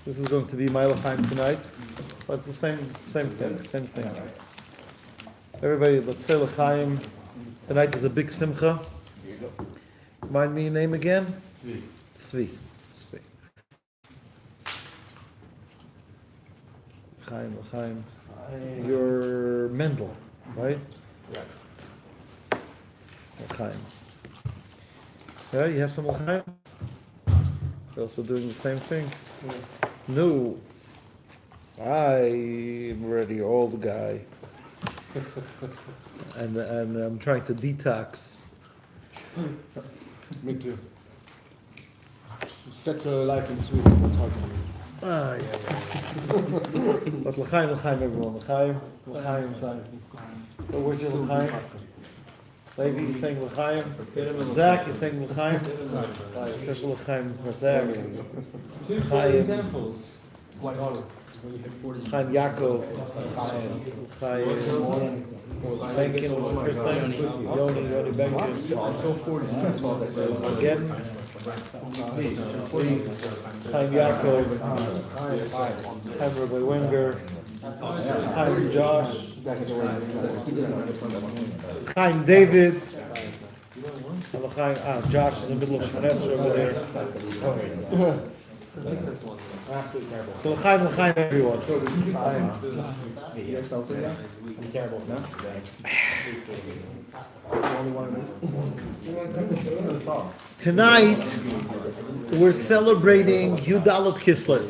This is going to be my L'chaim tonight, but it's the same thing. Everybody, let's say L'chaim. Tonight is a big simcha. Remind me your name again? Tzvi. L'chaim. You're Mendel, right? L'chaim. Yeah, you have some L'chaim? You're also doing the same thing? No. I'm already an old guy. and I'm trying to detox. Me too. Set your life in Sweden, it's hard to do. Yeah. But L'chaim, everyone. L'chaim. Where's your L'chaim? Levi, you saying L'chaim? Zach, you saying L'chaim? Special L'chaim for Zach. Two temples. Chaim Yaakov. Chaim Benkin was the first time. Yoni Benkin. Until 40. Again. Chaim Yaakov. Chaim Rabbi Wenger. Chaim Josh. Chaim David. Josh is in the middle of Shmonesra over there. So L'chaim, everyone. I'm terrible, no? Tonight, we're celebrating Yudalat Kislev.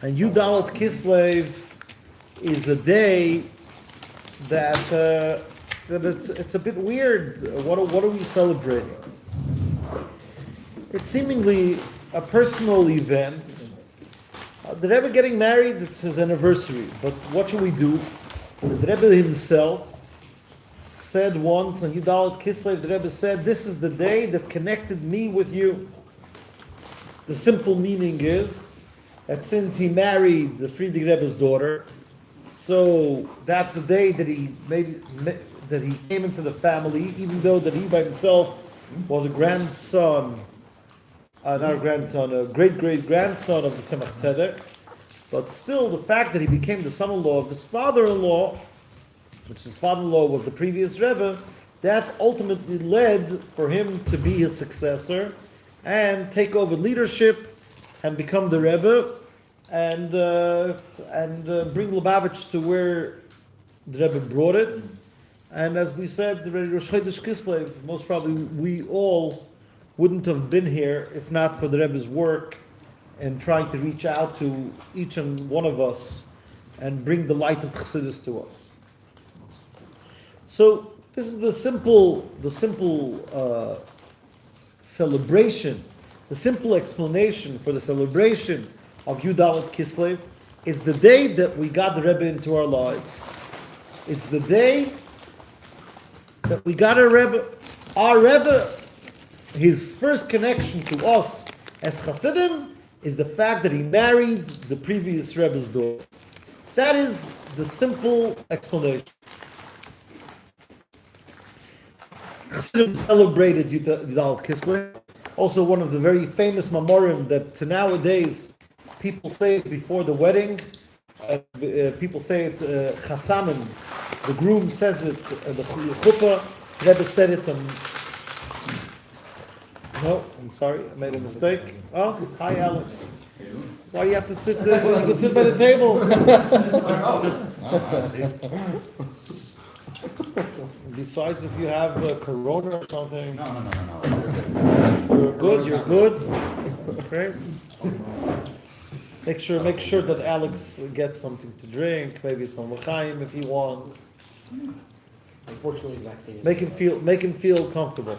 And Yudalat Kislev is a day that it's a bit weird. What are we celebrating? It's seemingly a personal event. The Rebbe getting married, it's his anniversary. But what should we do? The Rebbe himself said once on Yudalat Kislev, the Rebbe said, this is the day that connected me with you. The simple meaning is that since he married the Friedrich Rebbe's daughter, so that's the day that he came into the family, even though that he by himself was a grandson, not a grandson, a great-great-grandson of the Tzemach Tzedek, but still the fact that he became the son-in-law of his father-in-law, which his father-in-law was the previous Rebbe, that ultimately led for him to be his successor and take over leadership and become the Rebbe and bring Lubavitch to where the Rebbe brought it. And as we said, the Rosh Chodesh Kislev, most probably we all wouldn't have been here if not for the Rebbe's work and trying to reach out to each and one of us and bring the light of Chassidus to us. So this is the simple celebration, the simple explanation for the celebration of Yudalat Kislev is the day that we got the Rebbe into our lives. It's the day that we got a Rebbe. Our Rebbe, his first connection to us as Hasidim is the fact that he married the previous Rebbe's daughter. That is the simple explanation. Hasidim celebrated Yudalat Kislev. Also one of the very famous mamorim that nowadays people say it before the wedding. People say it chasanim. The groom says it, the chuppah. Rebbe said it on... No, I'm sorry, I made a mistake. Oh, hi Alex. Why do you have to sit there? You can sit by the table. Besides, if you have corona or something. No. You're good. Okay. Make sure that Alex gets something to drink, maybe some l'chaim if he wants. Unfortunately, vaccine. Make him feel comfortable.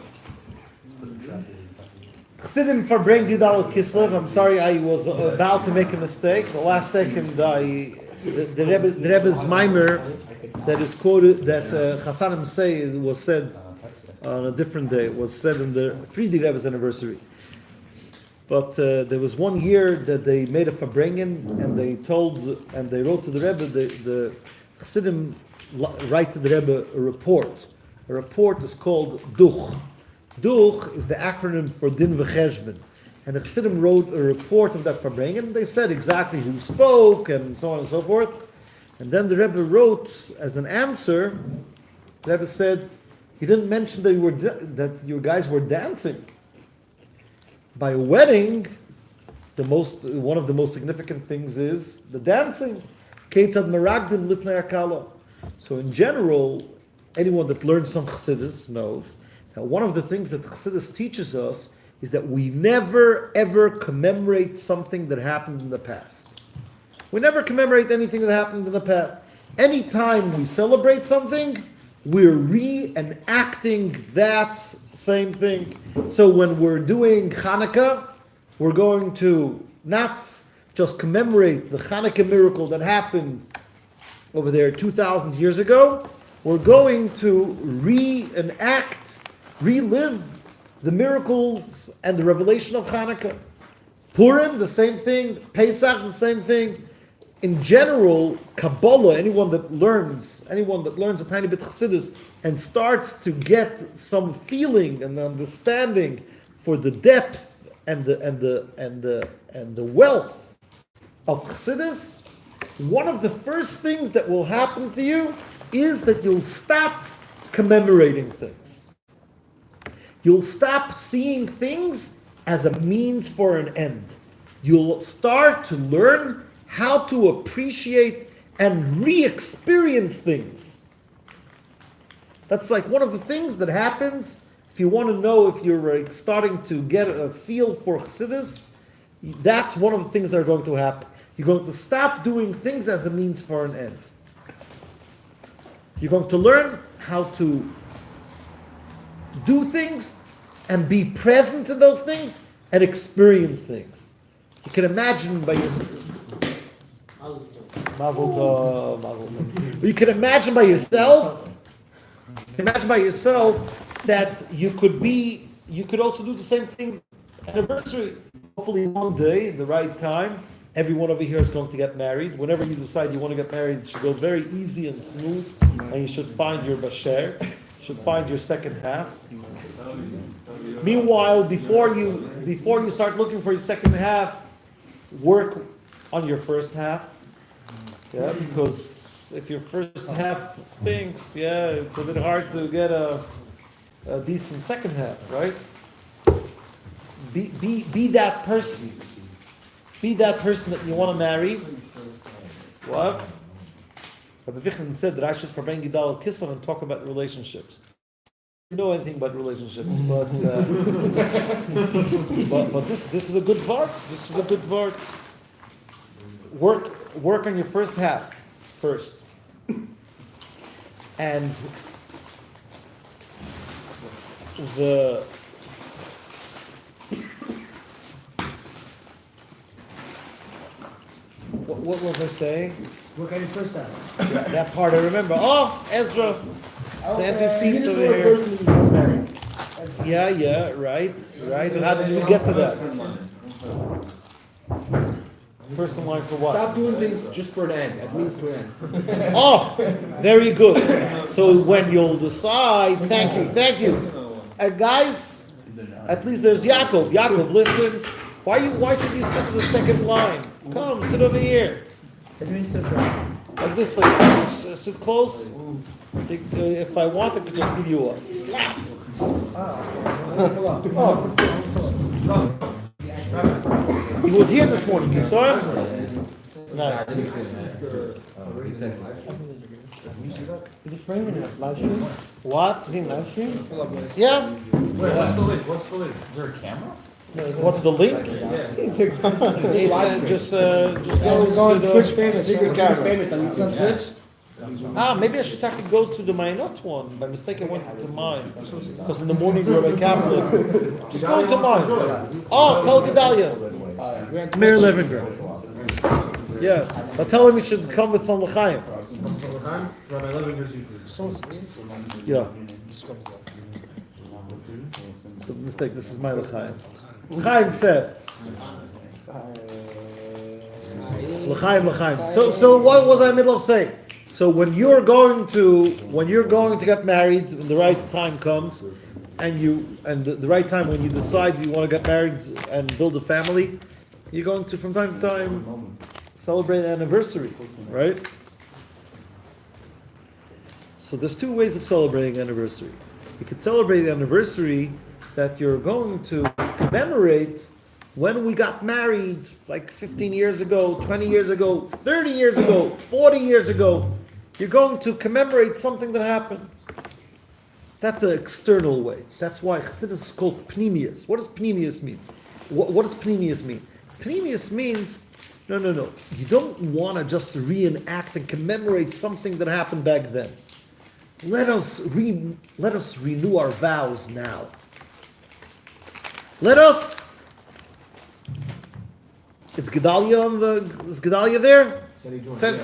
Chassidim Farbrengen Yudalat Kislev. I'm sorry, I was about to make a mistake. The last second, the Rebbe's mimer that is quoted, that Chassanim say was said on a different day. It was said on the Friedrich Rebbe's anniversary. But there was one year that they made a Farbrengen and they wrote to the Rebbe. The Chassidim write to the Rebbe a report. A report is called Duch. Duch is the acronym for Din V'Cheshbon. And the Chassidim wrote a report of that Farbrengen. They said exactly who spoke and so on and so forth. And then the Rebbe wrote as an answer. The Rebbe said he didn't mention that your guys were dancing. By a wedding, one of the most significant things is the dancing. Keitzad meragdim lifnei hakala. So in general, anyone that learns some Chassidus knows that one of the things that Chassidus teaches us is that we never ever commemorate something that happened in the past. We never commemorate anything that happened in the past. Anytime we celebrate something, we're reenacting that same thing. So when we're doing Hanukkah, we're going to not just commemorate the Hanukkah miracle that happened over there 2,000 years ago. We're going to relive the miracles and the revelation of Hanukkah. Purim, the same thing. Pesach, the same thing. In general, Kabbalah, anyone that learns a tiny bit Chassidus and starts to get some feeling and understanding for the depth and the wealth of Chassidus, one of the first things that will happen to you is that you'll stop commemorating things. You'll stop seeing things as a means for an end. You'll start to learn how to appreciate and re-experience things. That's like one of the things that happens if you want to know if you're starting to get a feel for Chassidus. That's one of the things that are going to happen. You're going to stop doing things as a means for an end. You're going to learn how to do things and be present in those things and experience things. You can imagine by your you can imagine by yourself that you could also do the same thing anniversary. Hopefully one day, the right time, everyone over here is going to get married. Whenever you decide you want to get married, it should go very easy and smooth, and you should find your basher, you should find your second half. Meanwhile, before you start looking for your second half, work on your first half. Yeah, because if your first half stinks, it's a bit hard to get a decent second half, right? Be that person. Be that person that you want to marry. What? Rabbi Vichman said that I should Farbrengen Gidal Kislev and talk about relationships. You know anything about relationships, but this is a good word. This is a good word. Work on your first half first, and what was I saying? Work on your first half. Yeah, that part I remember. Oh, Ezra, it's antecedent over here. Yeah, right. And how did we get to that? First in line for what? Stop doing things just for an end, as means to an end. Oh, very good. So when you'll decide, thank you. Guys, at least there's Yaakov. Yaakov listens. Why should you sit in the second line? Come, sit over here. Like this, sit close. If I want, I could just give you a slap. He was here this morning. You saw him? Nice. Is it framing it? Live stream? What? Is it live stream? Yeah. What's the link? Is there a camera? What's the link? It's just go to Twitch famous. Secret camera. Famous on Twitch. Maybe I should actually go to the Mayanot one. By mistake, I went to mine. Because in the morning we were by Kaplan. Just go to mine. Oh, tell Gedalia. Mayor Levinger. Yeah. But tell him he should come with some L'chaim. Rabbi Levinger's Yeah. It's a mistake. This is my L'chaim. L'chaim said. L'chaim. So what was I in the middle of saying? So when you're going to get married, when the right time comes, and the right time when you decide you want to get married and build a family, you're going to from time to time celebrate an anniversary, right? So there's two ways of celebrating anniversary. You could celebrate the anniversary that you're going to commemorate when we got married, like 15 years ago, 20 years ago, 30 years ago, 40 years ago. You're going to commemorate something that happened. That's an external way. That's why Chassidus is called Pnimius. What does Pnimius mean? What does Pnimius mean? Pnimius means, no. You don't want to just reenact and commemorate something that happened back then. Let us renew our vows now. It's Gedalia is Gedalia there? Send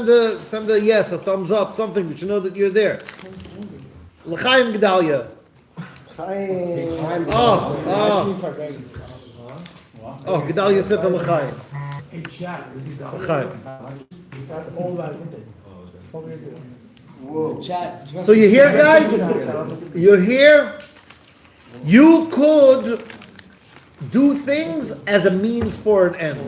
the yes, a thumbs up, something that you know that you're there. L'chaim Gedalia. Oh, Gedalia said to L'chaim. L'chaim. So you're here, guys? You're here? You could do things as a means for an end.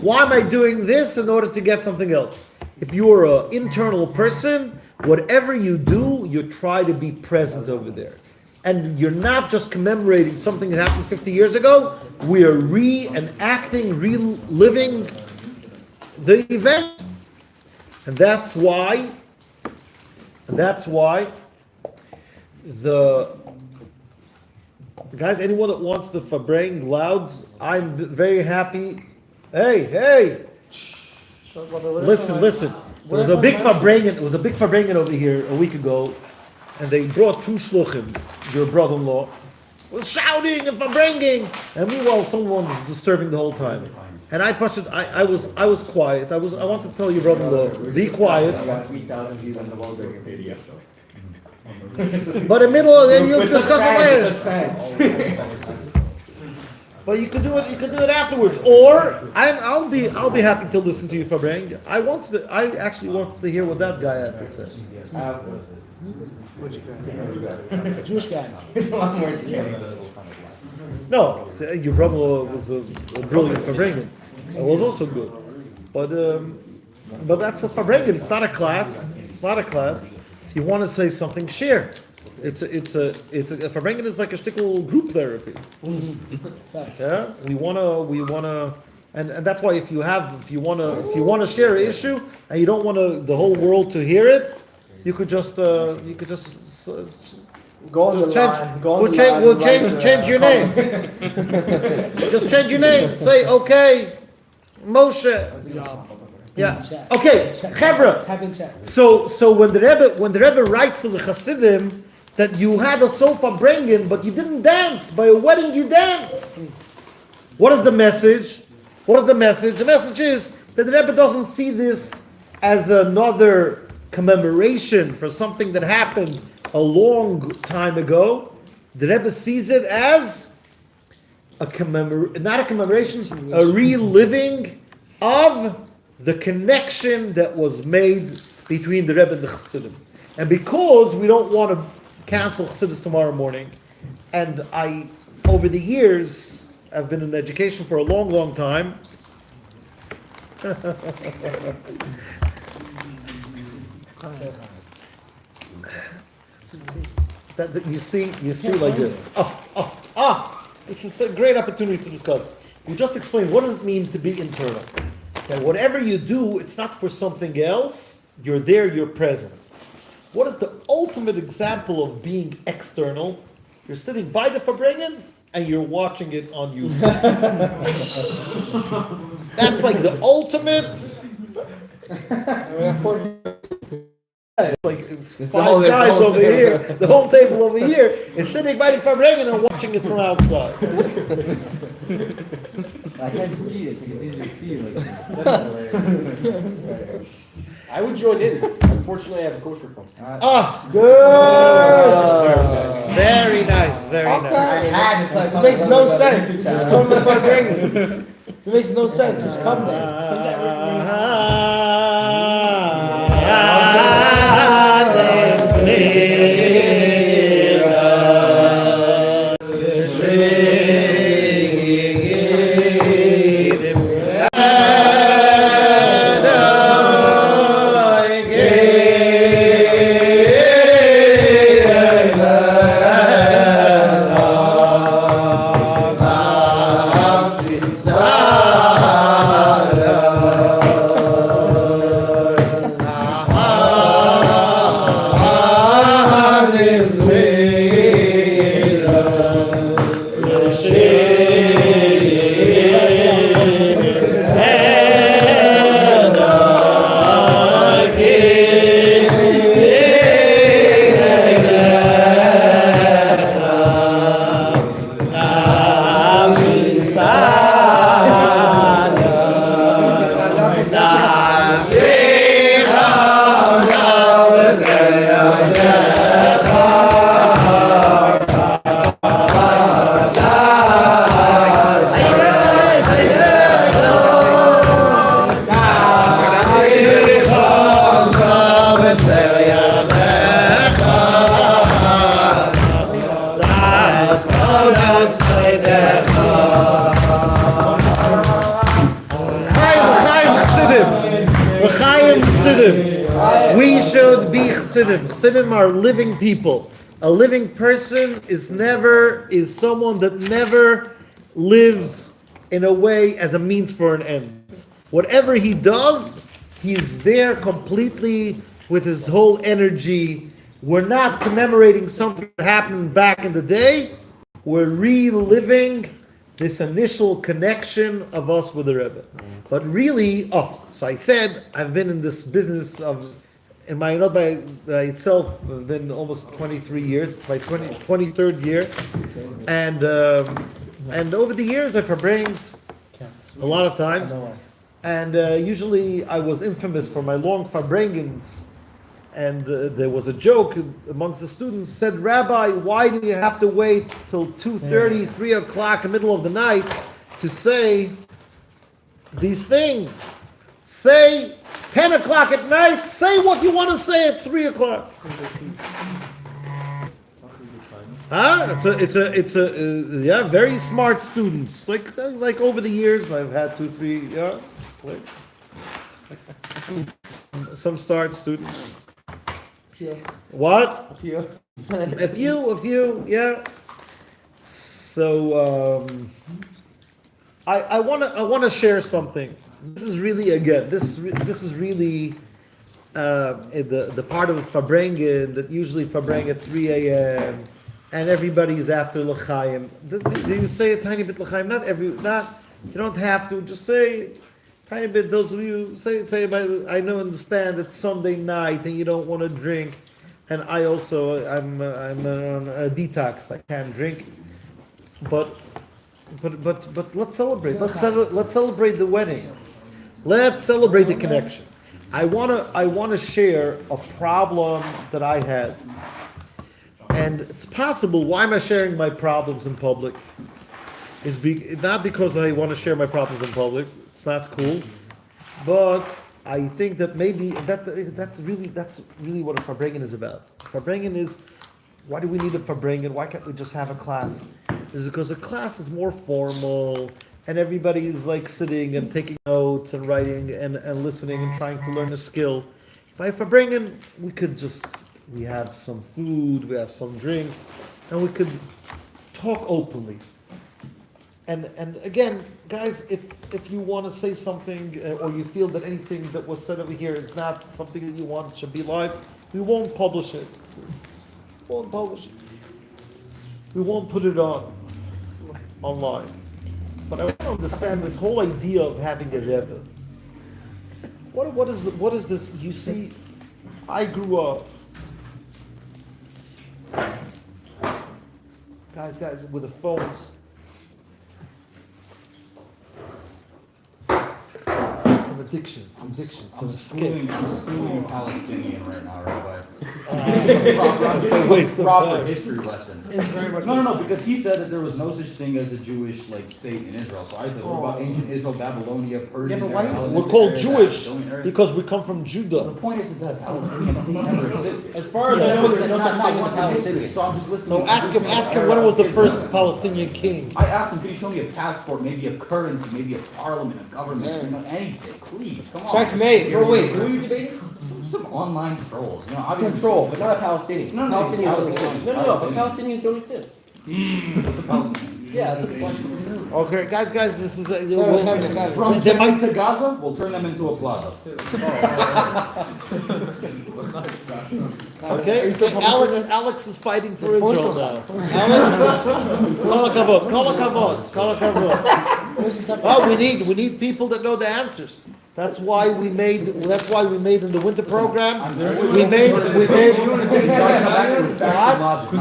Why am I doing this? In order to get something else. If you're an internal person, whatever you do, you try to be present over there. And you're not just commemorating something that happened 50 years ago, we are reenacting, reliving the event. And that's why the guys, anyone that wants the Farbrengen loud, I'm very happy. Hey! Listen. There was a big Farbrengen over here a week ago, and they brought two shluchim, your brother-in-law, was shouting and Farbrengen, and meanwhile someone was disturbing the whole time. And I was quiet. I wanted to tell your brother-in-law, be quiet. I got 3,000 views on the Farbrengen video. But in the middle, then you discuss it later. But you could do it afterwards, or I'll be happy to listen to you, Farbrengen. I actually wanted to hear what that guy had to say. I asked him. Which guy? Jewish guy. It's a lot more scary. No, your brother was a brilliant Farbrengen. It was also good, but that's a Farbrengen. It's not a class. If you want to say something, share. It's a Farbrengen is like a shtickle group therapy. Yeah, we wanna, and that's why if you want to share an issue and you don't want the whole world to hear it, you could just Go on the line. We'll change your name. Just change your name. Say okay, Moshe. Yeah. Okay, Chevra. Type in chat. So when the Rebbe writes to the Hasidim that you had a sofa Farbrengen, but you didn't dance. By a wedding, you dance. What is the message? The message is that the Rebbe doesn't see this as another commemoration for something that happened a long time ago. The Rebbe sees it as not a commemoration, a reliving of the connection that was made between the Rebbe and the Chassidim. And because we don't want to cancel Chassidus tomorrow morning, and I, over the years, I've been in education for a long, long time. that you see like this. This is a great opportunity to discuss. We just explained what does it mean to be internal. That whatever you do, it's not for something else. You're there, you're present. What is the ultimate example of being external? You're sitting by the Farbrengen and you're watching it on YouTube. That's like the ultimate. Like five guys over here, the whole table over here is sitting by the Farbrengen and watching it from outside. I can't see it, so it's easy to see. I would join in. Unfortunately, I have a kosher phone. Good. Very nice. It makes no sense. Just come to Farbrengen. It makes no sense. Just come there. L'chaim Chassidim. We should be Chassidim. Chassidim are living people. A living person is someone that never lives in a way as a means for an end. Whatever he does, he's there completely with his whole energy. We're not commemorating something that happened back in the day. We're reliving this initial connection of us with the Rebbe. But really, so I said, I've been in this business in Mayanot by itself, I've been almost 23 years. It's my 23rd year. And over the years, I've Farbrengen a lot of times. And usually I was infamous for my long Farbrengens. And there was a joke amongst the students, said, Rabbi, why do you have to wait till 2:30, 3 o'clock, in the middle of the night to say these things? Say 10 o'clock at night, say what you want to say at 3 o'clock. It's a very smart students. Like over the years, I've had 2, 3, some smart students. What? A few, yeah. So I want to share something. This is really this is really the part of Farbrengen that usually Farbrengen at 3 a.m. and everybody's after l'chaim. Do you say a tiny bit l'chaim? Not you don't have to. Just say tiny bit. Those of you say. I understand it's Sunday night and you don't want to drink, and I also I'm on a detox. I can't drink, but let's celebrate. Let's celebrate the wedding. Let's celebrate the connection. I wanna share a problem that I had, and it's possible. Why am I sharing my problems in public? Not because I want to share my problems in public. It's not cool, but I think that maybe that's really what a Farbrengen is about. Farbrengen is, why do we need a Farbrengen? Why can't we just have a class? Is because a class is more formal and everybody is like sitting and taking notes and writing and listening and trying to learn a skill. By Farbrengen, we have some food, we have some drinks, and we could talk openly. And again, guys, if you want to say something or you feel that anything that was said over here is not something that you want should be live, we won't publish it. We won't put it online. But I want to understand this whole idea of having a Rebbe. What is this? You see, I grew up, guys, with the phones. It's an addiction. It's an escape. I'm schooling a Palestinian right now, Rabbi. Proper history lesson. It's very much No, because he said that there was no such thing as a Jewish state in Israel. So I said, what about ancient Israel, Babylonia, Persia? Yeah, but why is it- We're called Jewish because we come from The Judah. point is that Palestinian state never existed. As far as I know, there's no such thing as a Palestinian. So I'm just listening. So ask him when was the first Palestinian king? I asked him, could you show me a passport, maybe a currency, maybe a parliament, a government, anything, please, come on. Checkmate. Bro, wait, who are you debating? Some online trolls, obviously. Control, but not a Palestinian. No, Palestinians don't Palestinian. exist. No, but Palestinians don't exist. What's a Palestinian? Yeah, that's what the point. Okay, guys, this is From they might Jenin to Gaza, we'll turn them into a plaza. Okay, Alex is fighting for Israel now. Alex, call a kavod. Oh, we need people that know the answers. That's why we made in the winter program. We made. Could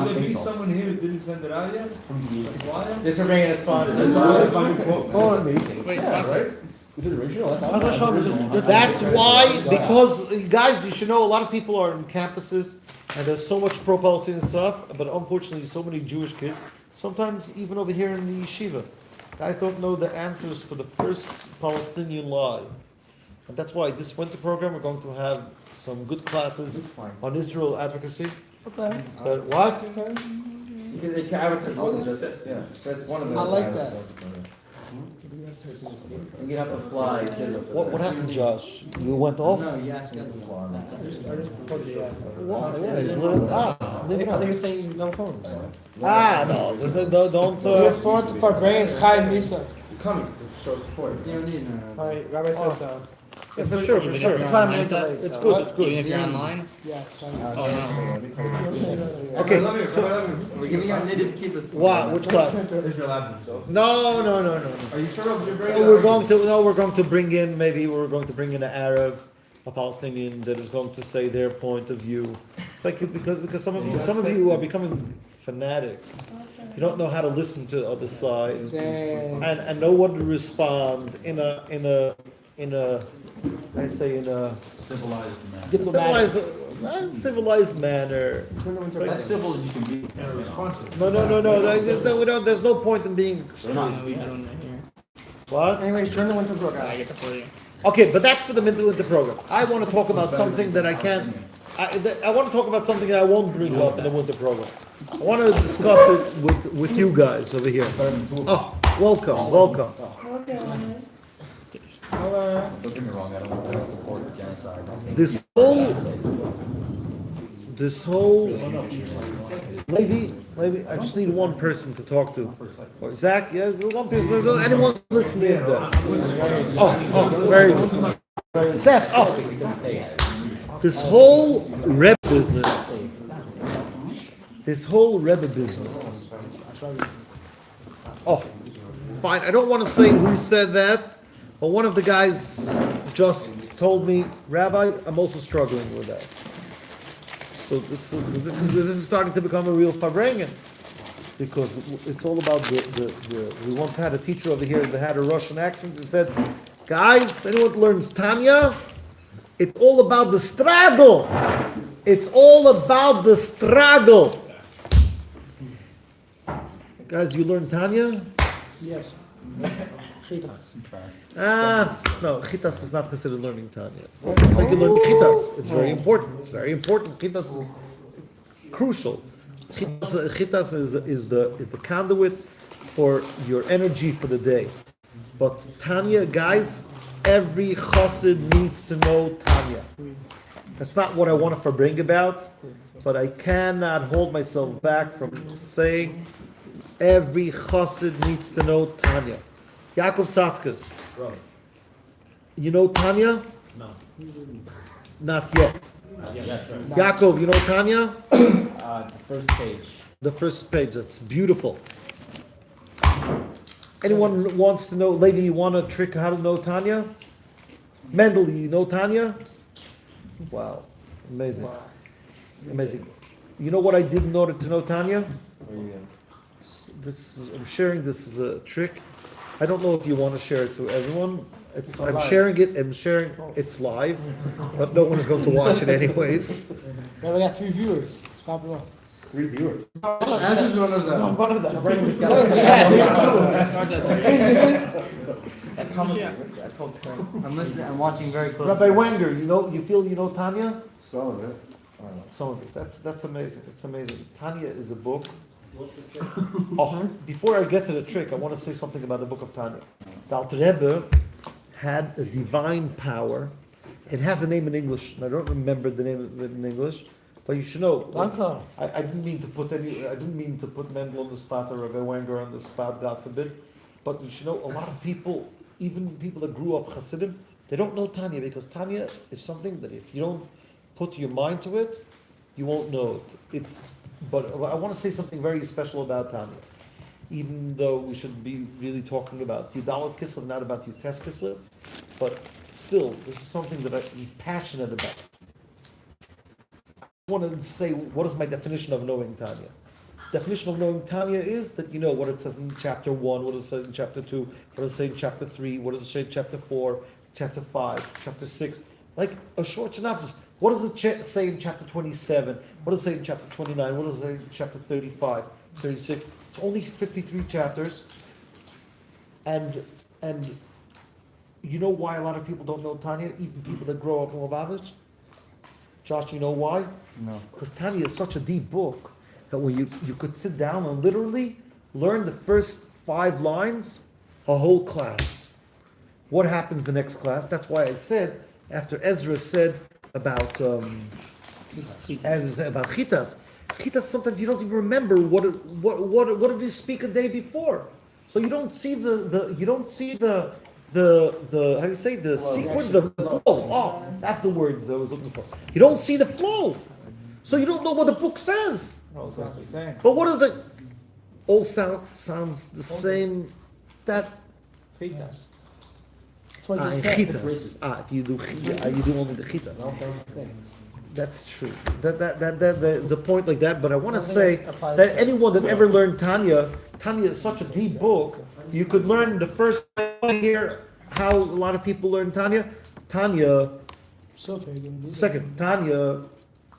there be someone here who didn't send it out yet? This we're bringing a sponsor. Wait, right? Is it original? That's why, because guys, you should know a lot of people are in campuses and there's so much pro-Palestinian stuff, but unfortunately so many Jewish kids, sometimes even over here in the yeshiva, guys don't know the answers for the first Palestinian lie. And that's why this winter program we're going to have some good classes on Israel advocacy. Okay. What? It can advertise more than just, yeah, so that's one of the. I like that. You have to fly to the. What happened, Josh? You went off? No, you asked us. Leave it I out. think you're saying no phones. No, don't. We're forward to Farbrengen, Chaim Misa. Coming to show support. Alright, Rabbi says so. Yeah, for sure, for sure. That's why I'm late. It's good, it's good. Even if you're online? Yeah, it's fine. Okay, We're giving out native keepers. wow, which class? Israel Avenue. No. Are you sure of your brain? We're going to bring in an Arab, a Palestinian that is going to say their point of view. It's like because some of you are becoming fanatics. You don't know how to listen to the other side Damn. and know what to respond in a Civilized man. Diplomatic. civilized manner. As civil as you can be. No. There's no point in being extreme. What? Anyways, join the winter program. I get the play. Okay, but that's for the Mental Winter program. I want to talk about something that I can't. I want to talk about something that I won't bring up in the winter program. I want to discuss it with you guys over here. Oh, welcome. Don't get me wrong, I don't support genocide. This whole Levi, I just need one person to talk to. Or Zach, yeah, one person. Anyone listening in there? Oh, very good. Seth, this whole Rebbe business. Oh, fine. I don't want to say who said that, but one of the guys just told me, Rabbi, I'm also struggling with that. So this is starting to become a real Farbrengen, because it's all about the. We once had a teacher over here that had a Russian accent and said, "Guys, anyone who learns Tanya, it's all about the struggle. It's all about the struggle." Guys, you learn Tanya? Yes. No, chitas is not considered learning Tanya. It's like you learn chitas. It's very important. It's very important. Chitas is crucial. Chitas is the conduit for your energy for the day. But Tanya, guys, every chassid needs to know Tanya. That's not what I want to bring about, but I cannot hold myself back from saying every chassid needs to know Tanya. Yaakov Tzatzkas. You know Tanya? No. Not yet. Yaakov, you know Tanya? The first page. The first page, that's beautiful. Anyone wants to know, Levi, you want a trick how to know Tanya? Mendel, you know Tanya? Wow, amazing. Amazing. You know what I did in order to know Tanya? I'm sharing this as a trick. I don't know if you want to share it to everyone. I'm sharing it's live, but no one is going to watch it anyways. Yeah, we got 3 viewers. It's popular. 3 viewers. As is one of them. One of them. I'm listening. I'm watching very closely. Rabbi Wenger, you feel you know Tanya? Some of it. Some of it. That's amazing. It's amazing. Tanya is a book. Oh, before I get to the trick, I want to say something about the book of Tanya. The Alter Rebbe had a divine power. It has a name in English, and I don't remember the name of it in English, but you should know. I didn't mean to put Mendel on the spot or Rabbi Wenger on the spot, God forbid. But you should know, a lot of people, even people that grew up Hasidim, they don't know Tanya, because Tanya is something that if you don't put your mind to it, you won't know it. But I want to say something very special about Tanya. Even though we should be really talking about Yudalit Kislev, not about Yutes Kislev, but still, this is something that I'm passionate about. I want to say, what is my definition of knowing Tanya? Definition of knowing Tanya is that you know what it says in chapter 1, what it says in chapter 2, what does it say in chapter 3, what does it say in chapter 4, chapter 5, chapter 6. Like a short synopsis. What does it say in chapter 27? What does it say in chapter 29? What does it say in chapter 35, 36? It's only 53 chapters. And you know why a lot of people don't know Tanya? Even people that grow up in Lubavitch? Josh, you know why? No. Because Tanya is such a deep book that when you could sit down and literally learn the first 5 lines, a whole class. What happens the next class? That's why I said, after Ezra said about chitas. Chitas, sometimes you don't even remember what did you speak a day before. So you don't see the how do you say, the sequence of the flow. Oh, that's the word that I was looking for. You don't see the flow. So you don't know what the book says. But what is it? All sounds the same. That Chitas. That's what you said. chitas. If you do you do only the chitas. That's true. There's a point like that. But I want to say that anyone that ever learned Tanya is such a deep book. You could learn the first here how a lot of people learn Tanya. Second, Tanya.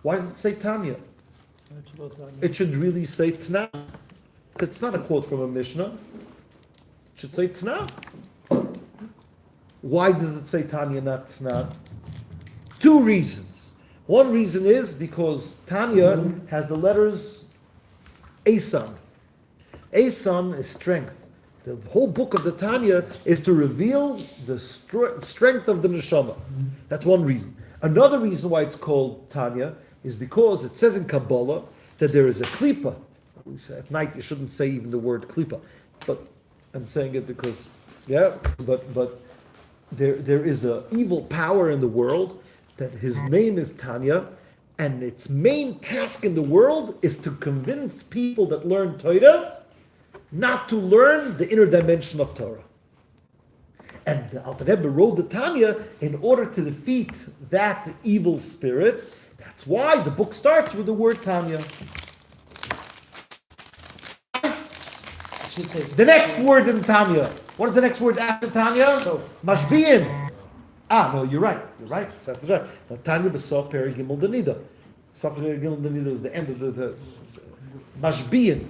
Why does it say Tanya? It should really say Tana. It's not a quote from a Mishnah. It should say Tana. Why does it say Tanya, not Tana? 2 reasons. One reason is because Tanya has the letters Asan. Asan is strength. The whole book of the Tanya is to reveal the strength of the neshama. That's one reason. Another reason why it's called Tanya is because it says in Kabbalah that there is a klipa. At night you shouldn't say even the word klipa, but I'm saying it because, but there is a evil power in the world that his name is Tanya, and its main task in the world is to convince people that learn Torah not to learn the inner dimension of Torah. And the Alter Rebbe wrote the Tanya in order to defeat that evil spirit. That's why the book starts with the word Tanya. The next word in Tanya. What is the next word after Tanya? Mashbiin. No, you're right. That's right. But Tanya b'sof peri gimel denida. Sof peri gimel denida is the end of the Mashbiin.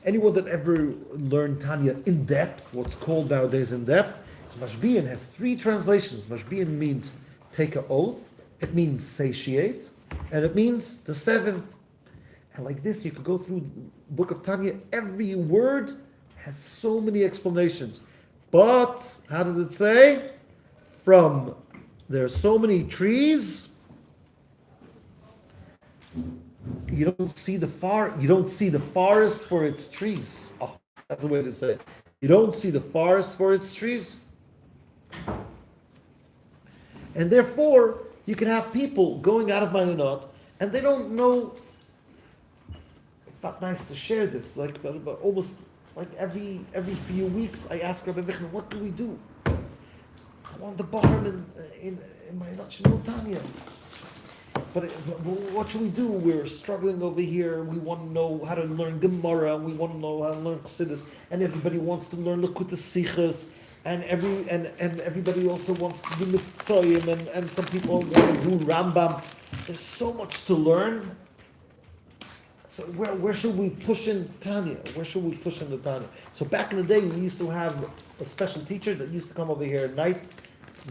Anyone that ever learned Tanya in depth, what's called nowadays in depth, Mashbiin has 3 translations. Mashbiin means take an oath, it means satiate, and it means the 7th. And like this, you could go through the book of Tanya, every word has so many explanations. But, how does it say? There are so many trees, you don't see the forest for its trees. That's the way to say it. You don't see the forest for its trees. And therefore, you can have people going out of Mayanot, and they don't know. It's not nice to share this, but almost like every few weeks, I ask Rabbi Vichner, what do we do? I want the barn in Mayanot Shemotanya. But what should we do? We're struggling over here. We want to know how to learn Gemara. We want to know how to learn Chassidus. And everybody wants to learn Likkutei Sichos. And everybody also wants to do Mitzrayim. And some people want to do Rambam. There's so much to learn. So where should we push in Tanya? Where should we push in the Tanya? So back in the day, we used to have a special teacher that used to come over here at night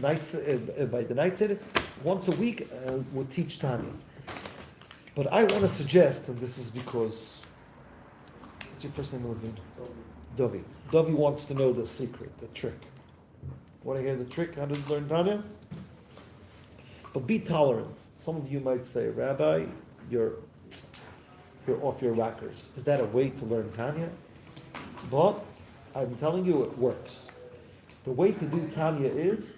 by the night seder, once a week, would teach Tanya. But I want to suggest, and this is because, what's your first name, Levin? Dovi. Dovi wants to know the secret, the trick. Want to hear the trick, how to learn Tanya? But be tolerant. Some of you might say, Rabbi, you're off your rockers. Is that a way to learn Tanya? But I'm telling you, it works. The way to do Tanya is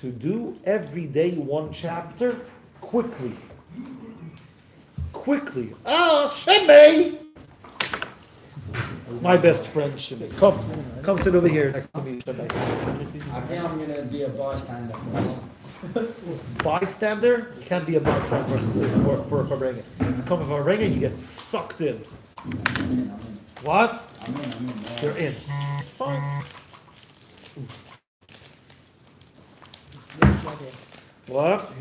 to do every day 1 chapter quickly. Quickly. Shemay! My best friend, Shemay. Come sit over here next to me, Shemay. I think I'm going to be a bystander for this one. Bystander? You can't be a bystander for a Farbrengen. You come to Farbrengen, you get sucked in. What? You're in. Fine. What?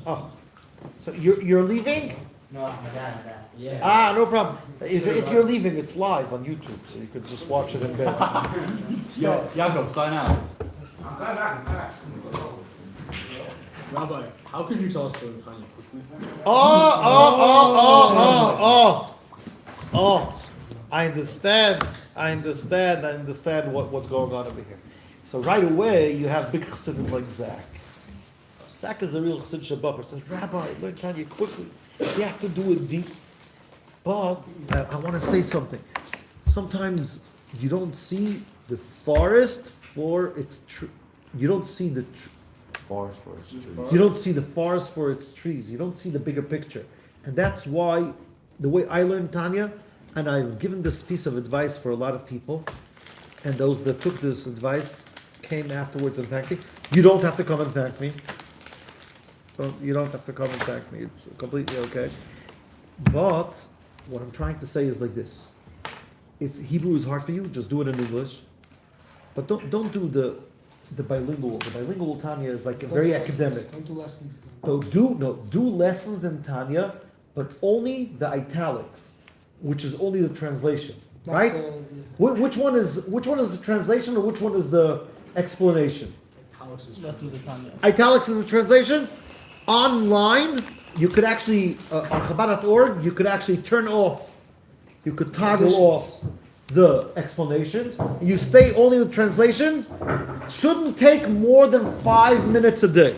Oh, so you're leaving? No, my dad. Yeah. No problem. If you're leaving, it's live on YouTube, so you could just watch it in bed. Yo, Jacob, sign out. Rabbi, how could you tell us to Tanya quickly? I understand what's going on over here. So right away, you have big chassidim like Zach. Zach is a real chassid shabacher. Says, Rabbi, learn Tanya quickly. You have to do it deep. But I want to say something. Sometimes you don't see the forest for its tree. You don't see the Forest for its trees. You don't see the forest for its trees. You don't see the bigger picture. And that's why the way I learned Tanya, and I've given this piece of advice for a lot of people, and those that took this advice came afterwards and thanked me. You don't have to come and thank me. You don't have to come and thank me. It's completely okay. But what I'm trying to say is like this. If Hebrew is hard for you, just do it in English. But don't do the bilingual. The bilingual Tanya is like very academic. Don't do lessons. Do lessons in Tanya, but only the italics, which is only the translation, right? Which one is the translation, or which one is the explanation? Italics is the translation. Online, you could actually on Chabad.org, you could actually turn off. You could toggle off the explanations. You stay only with translations. Shouldn't take more than 5 minutes a day.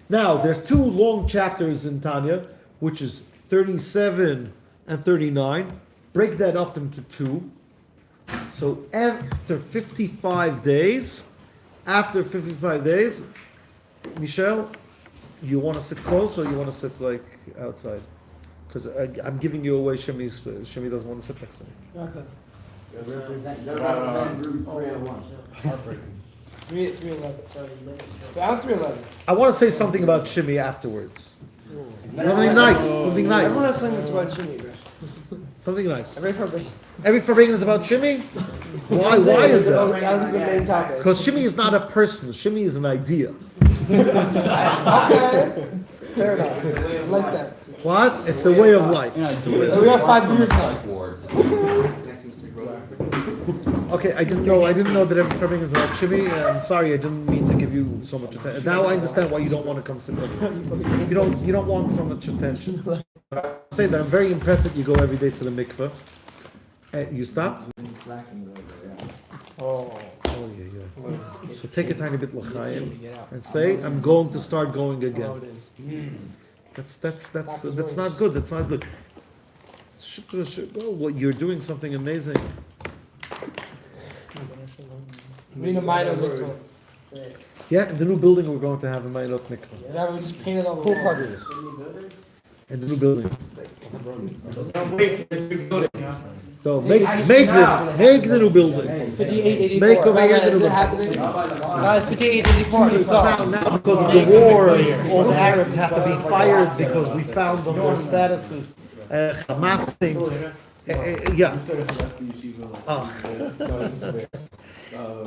Now, there's 2 long chapters in Tanya, which is 37 and 39. Break that up into 2. So after 55 days, Michelle, you want to sit close or you want to sit like outside? Because I'm giving you away. Shimi doesn't want to sit next to me. Okay. Represent group 301. Heartbreaking. 311. I'm 311. I want to say something about Shimi afterwards. Something nice. Everyone has something that's about Jimmy, bro. Something nice. Every Farbrengen. Every Farbrengen is about Shimi? Why is that? That was the main topic. Because Shimi is not a person. Shimi is an idea. Okay. Fair enough. I like that. What? It's a way of life. You know, it's a We got 5 years now. psych ward. Okay, I didn't know that every Farbrengen is about Shimi. I'm sorry, I didn't mean to give you so much attention. Now I understand why you don't want to come sit with me. You don't want so much attention. I say that I'm very impressed that you go every day to the mikveh. You stopped? Oh yeah. So take a tiny bit l'chaim and say, I'm going to start going again. That's not good. That's not good. Well, you're doing something amazing. We need a Mayanot mitzvah. Yeah, in the new building we're going to have a Mayanot mikveh. Yeah, we just painted all the Cool walls. part of this. In the new building. Wait for the big building. So make the new building. 5884. Make the new Is it building. happening? Guys, 5884. Let's go. Now because of the war, all the Arabs have to be fired because we found on their statuses Hamas things. Yeah.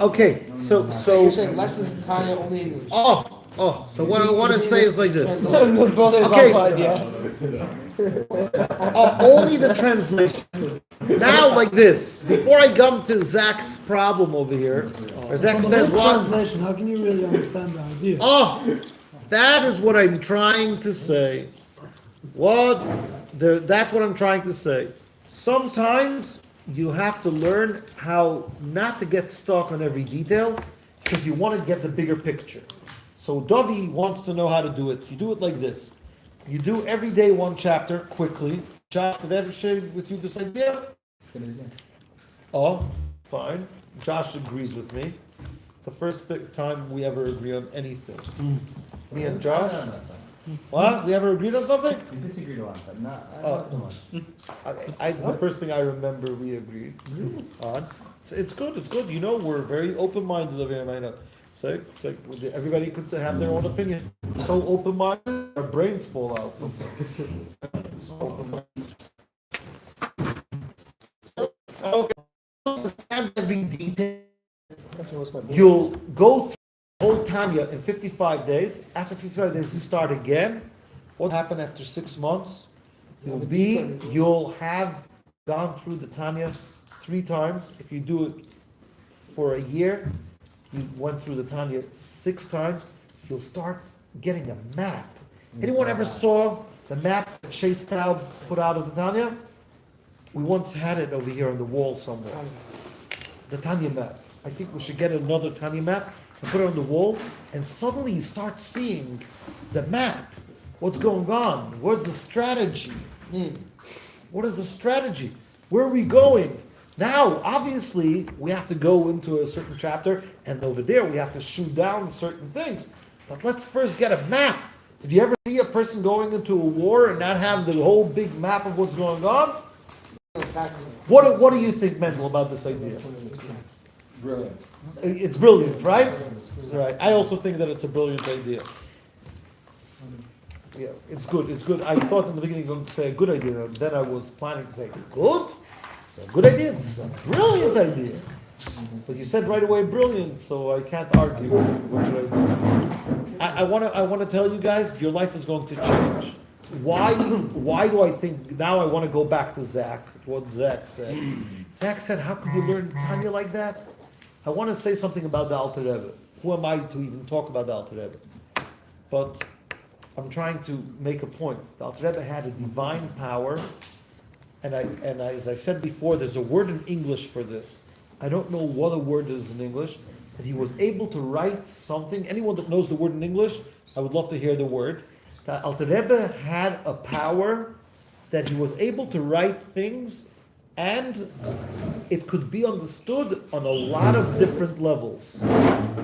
Okay, so You're saying lessons in Tanya only English. so what I want to say is like this. Okay. Only the translation. Now, like this. Before I come to Zach's problem over here, where Zach says what? Translation, how can you really understand the idea? That is what I'm trying to say. That's what I'm trying to say. Sometimes you have to learn how not to get stuck on every detail because you want to get the bigger picture. So Dovi wants to know how to do it. You do it like this. You do every day 1 chapter quickly. Josh, did I ever share with you this idea? Oh, fine. Josh agrees with me. It's the first time we ever agree on anything. Me and Josh? What? We ever agreed on something? We disagreed a lot, but not so much. It's the first thing I remember we agreed on. It's good. It's good. You know, we're very open-minded over here, Mayanot. So it's like everybody could have their own opinion. So open-minded, our brains fall out. Okay. Understand every detail. You'll go through the whole Tanya in 55 days. After 55 days, you start again. What happened after 6 months? You'll have gone through the Tanya 3 times. If you do it for a year, you went through the Tanya 6 times. You'll start getting a map. Anyone ever saw the map that Chase Taub put out of the Tanya? We once had it over here on the wall somewhere. The Tanya map. I think we should get another Tanya map and put it on the wall, and suddenly you start seeing the map. What's going on? What's the strategy? What is the strategy? Where are we going? Now, obviously, we have to go into a certain chapter, and over there we have to shoot down certain things. But let's first get a map. Did you ever see a person going into a war and not have the whole big map of what's going on? What do you think, Mendel, about this idea? Brilliant. It's brilliant, right? Right. I also think that it's a brilliant idea. Yeah, it's good. It's good. I thought in the beginning going to say a good idea, and then I was planning to say good. It's a good idea. It's a brilliant idea. But you said right away brilliant, so I can't argue. What should I do? I want to tell you guys, your life is going to change. Why do I think now? I want to go back to Zach. What Zach said. Zach said, "How could you learn Tanya like that?" I want to say something about the Alter Rebbe. Who am I to even talk about the Alter Rebbe? But I'm trying to make a point. The Alter Rebbe had a divine power, and as I said before, there's a word in English for this. I don't know what a word is in English, that he was able to write something. Anyone that knows the word in English, I would love to hear the word. The Alter Rebbe had a power that he was able to write things, and it could be understood on a lot of different levels.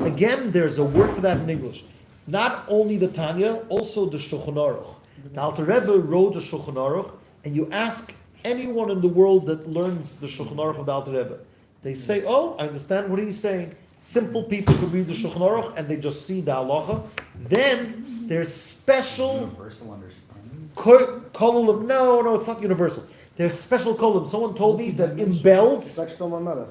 Again, there's a word for that in English. Not only the Tanya, also the Shulchan Aruch. The Alter Rebbe wrote the Shulchan Aruch, and you ask anyone in the world that learns the Shulchan Aruch of the Alter Rebbe, they say, "Oh, I understand what he's saying." Simple people could read the Shulchan Aruch and they just see the halacha. Then there's special Universal understanding. kolim. No, it's not universal. There's special kolim. Someone told me that in belts. Like Shlomo Melech.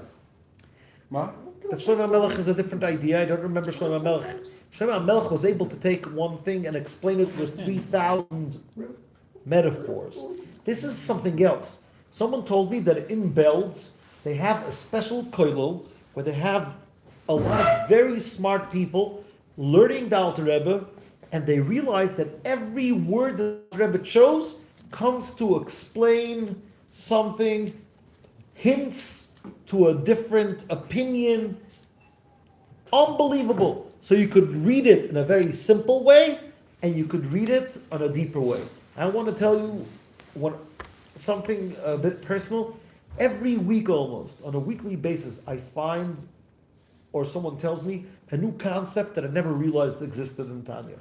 The Shlomo Melech is a different idea. I don't remember Shlomo Melech. Shlomo Melech was able to take one thing and explain it with 3,000 metaphors. This is something else. Someone told me that in belts they have a special koilel where they have a lot of very smart people learning the Alter Rebbe, and they realize that every word the Rebbe chose comes to explain something, hints to a different opinion. Unbelievable. So you could read it in a very simple way, and you could read it on a deeper way. I want to tell you something a bit personal. Every week almost, on a weekly basis, I find, or someone tells me, a new concept that I never realized existed in Tanya.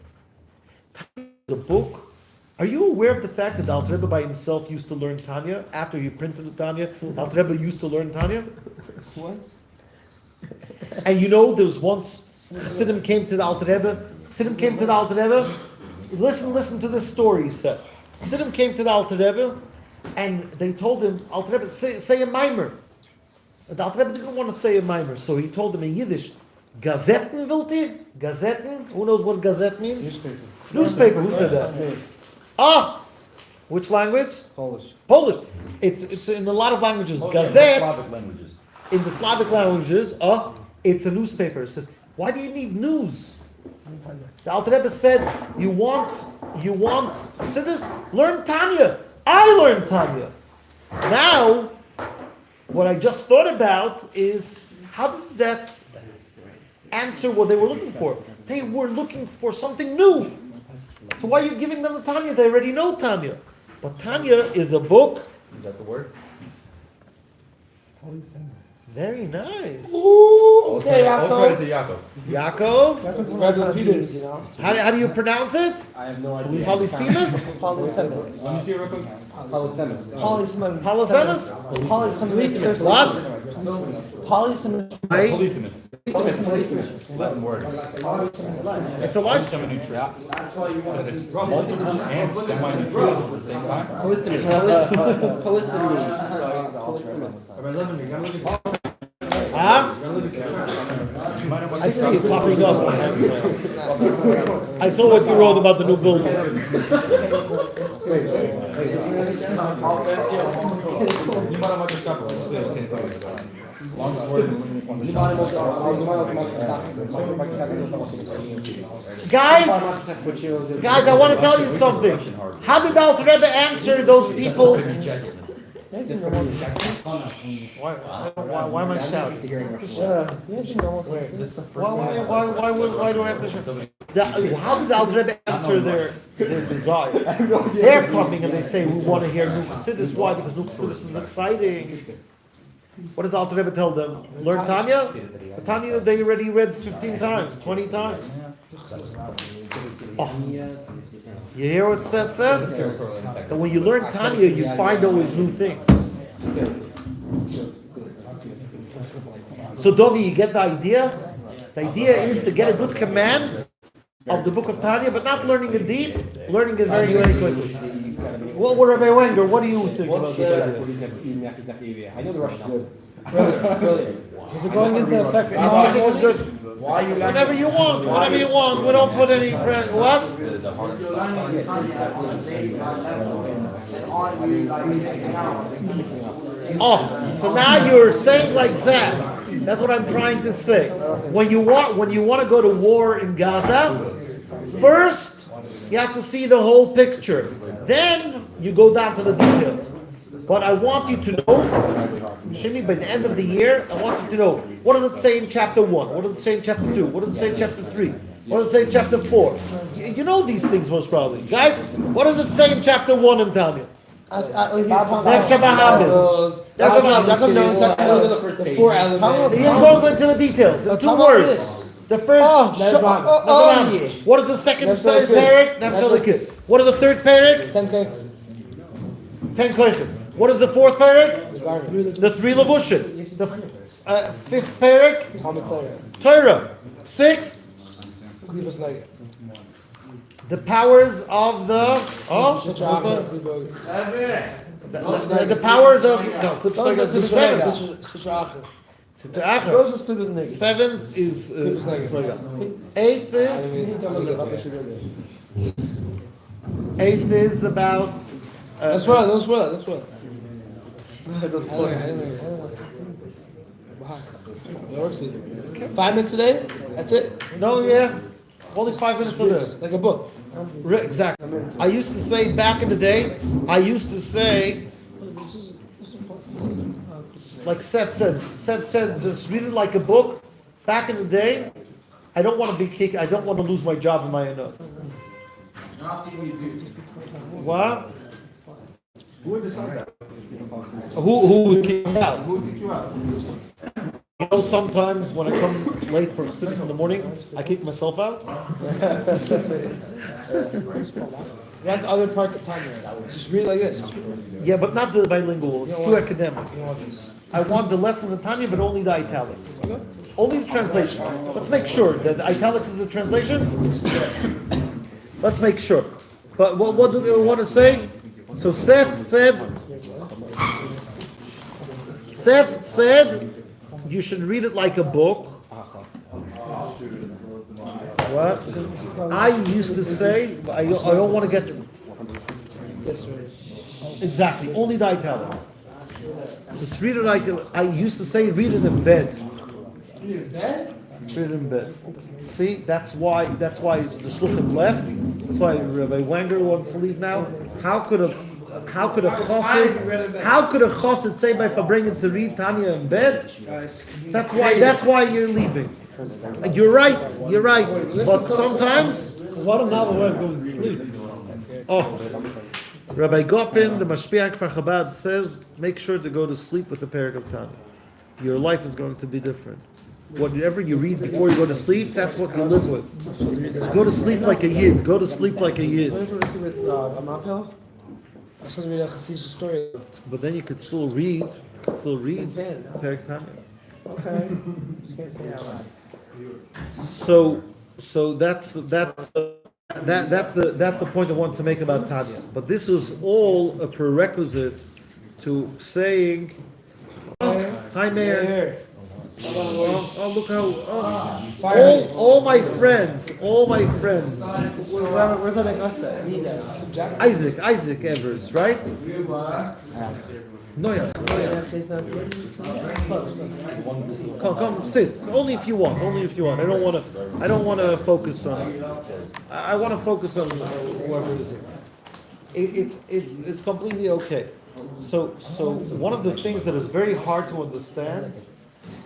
Tanya is a book. Are you aware of the fact that the Alter Rebbe by himself used to learn Tanya? After he printed the Tanya, the Alter Rebbe used to learn Tanya? What? And you know, there was once, Chassidim came to the Alter Rebbe. Listen to this story, he said. Chassidim came to the Alter Rebbe, and they told him, Alter Rebbe, say a mimer. The Alter Rebbe didn't want to say a mimer, so he told them in Yiddish, Gazetten wilt ihr? Gazetten? Who knows what gazette means? Newspaper. Who said that? Which language? Polish. It's in a lot of languages. Gazette. Slavic languages. In the Slavic languages, it's a newspaper. It says, why do you need news? The Alter Rebbe said, you want Chassidus? Learn Tanya. I learned Tanya. Now, what I just thought about is, how did that answer what they were looking for? They were looking for something new. So why are you giving them the Tanya? They already know Tanya. But Tanya is a book. Is that the word? Very nice. Ooh, okay, All credit Yaakov. to Yaakov. Yaakov? Grab the Peters, you know. How do you pronounce it? I have no idea. Polysemus? Polysemous. Let me see it real quick. Polysemous. Polysemus? What? Polysemous. Right? Polysemous. Latin word. It's a life. Semi-neutral. That's why you want to. It's multiple and semi-neutral at the same time. I see it popping up. I saw what you wrote about the new building. Longest word in Limerick on the Guys, I want to tell you something. How did the Alter Rebbe answer those people? Why am I shouting? Why do I have to shout? How did the Alter Rebbe answer their desire? They're coming and they say, we want to hear New Chassidus. Why? Because New Chassidus is exciting. What does the Alter Rebbe tell them? Learn Tanya? Tanya they already read 15 times, 20 times. Oh. You hear what Seth said? And when you learn Tanya, you find always new things. So Dovi, you get the idea? The idea is to get a good command of the book of Tanya, but not learning it deep, learning it very, very quickly. Well, Rabbi Wenger, what do you think about this idea? I know the Russian good. Brilliant. Is it going into effect? I think it's good. Why are you learning? Whatever you want, whatever you want. We don't put any pressure. What? If you're learning the Tanya on a basic level, then aren't you like missing out? Oh, so now you're saying like that. That's what I'm trying to say. When you want to go to war in Gaza, first you have to see the whole picture. Then you go down to the details. But I want you to know, Shimi, by the end of the year, I want you to know, what does it say in chapter 1? What does it say in chapter 2? What does it say in chapter 3? What does it say in chapter 4? You know these things most probably. Guys, what does it say in chapter 1 in Tanya? Nefesh Bahamas. The 4 elements. He's going to go into the details. In 2 words. The first, what is the second parak? What is the third parak? 10 kleshus. What is the fourth parak? The 3 levushim. The 5th parak? Torah. 6th? The powers of the the powers of no. 7th is 8th is about. That's well. 5 minutes a day? That's it? No, yeah. Only 5 minutes a day. Like a book. Exactly. I used to say back in the day, like Seth said, just read it like a book. Back in the day, I don't want to be kicked. I don't want to lose my job in Mayanot. What? Who would decide that? Who would kick me out? Who would kick you out? You know, sometimes when I come late for 6 in the morning, I kick myself out. You have the other parts of time here. Just read like this. Yeah, but not the bilingual. It's too academic. I want the lessons in Tanya, but only the italics. Only the translation. Let's make sure that the italics is the translation. Let's make sure. But what do we want to say? So Seth said you should read it like a book. What? I used to say, I don't want to get exactly, only the italics. Just read it like, I used to say, read it in bed. Read it in bed. See, that's why the shluchim left. That's why Rabbi Wenger wants to leave now. How could a chassid say by Farbrengen to read Tanya in bed? That's why you're leaving. You're right. But sometimes, What a novel way of going to sleep. Rabbi Gopin, the Mashpiach for Chabad, says, make sure to go to sleep with the parak of Tanya. Your life is going to be different. Whatever you read before you go to sleep, that's what you live with. Go to sleep like a yid. Go to sleep like a yid. Story. But then you could still read. Parak Tanya. Okay. Just can't say out loud. So that's the point I want to make about Tanya. But this was all a prerequisite to saying, "Hi, Mayor." Oh, look how all my friends. Where's that make us that? I need that. Isaac Evers, right? No, yeah. Come, sit. Only if you want. I don't want to focus on. I want to focus on whoever is here. It's completely okay. So one of the things that is very hard to understand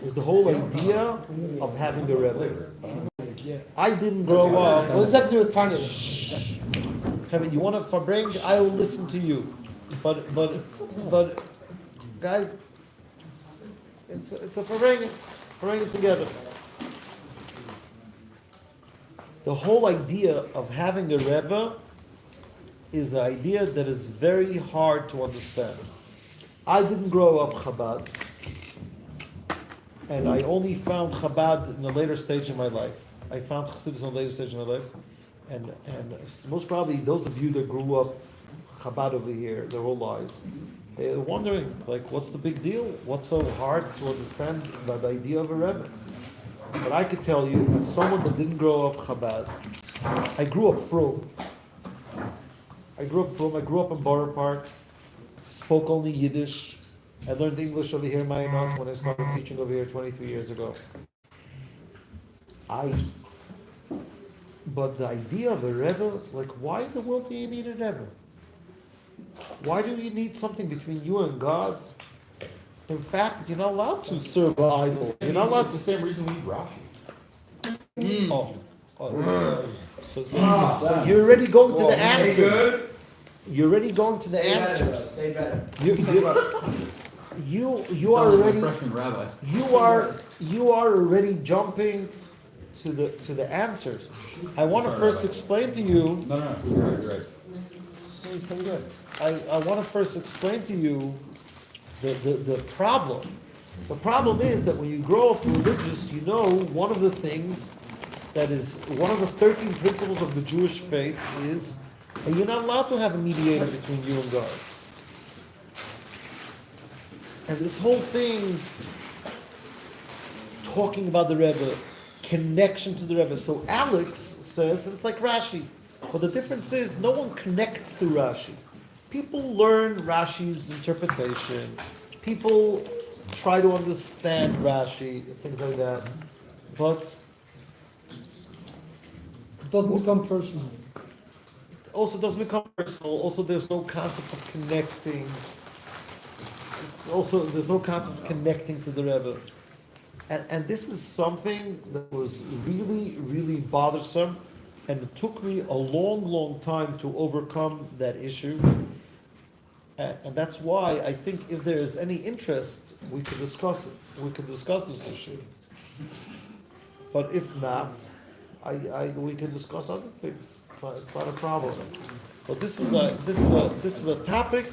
is the whole idea of having a rebbe. I didn't grow up. What does that have to do with Tanya? Kevin, you want to Farbrengen? I will listen to you. But guys, it's a Farbrengen together. The whole idea of having a rebbe is an idea that is very hard to understand. I didn't grow up Chabad, and I only found Chabad in a later stage in my life. I found Chassidus in a later stage in my life, and most probably those of you that grew up Chabad over here their whole lives, they're wondering, like, what's the big deal? What's so hard to understand about the idea of a Rebbe? But I could tell you, as someone that didn't grow up Chabad, I grew up frum. I grew up in Borough Park, spoke only Yiddish. I learned English over here in Mayanot when I started teaching over here 23 years ago. But the idea of a Rebbe, like, why in the world do you need a Rebbe? Why do you need something between you and God? In fact, you're not allowed to serve an idol. You're not allowed It's to. the same reason we eat Rashi. So you're already going to the answer. Good. You're already going to the answer. Say better. You are already. Freshman rabbi. You are already jumping to the answers. I want to first explain to you. No, right. I want to first explain to you the problem. The problem is that when you grow up religious, you know one of the things that is one of the 13 principles of the Jewish faith is that you're not allowed to have a mediator between you and God. And this whole thing, talking about the Rebbe, connection to the Rebbe. So Alex says that it's like Rashi. But the difference is no one connects to Rashi. People learn Rashi's interpretation. People try to understand Rashi, things like that. But It doesn't become personal. it also doesn't become personal. Also, there's no concept of connecting. There's no concept of connecting to the Rebbe. And this is something that was really, really bothersome. And it took me a long, long time to overcome that issue. And that's why I think if there is any interest, we could discuss it. We could discuss this issue. But if not, we can discuss other things. It's not a problem. But this is a topic.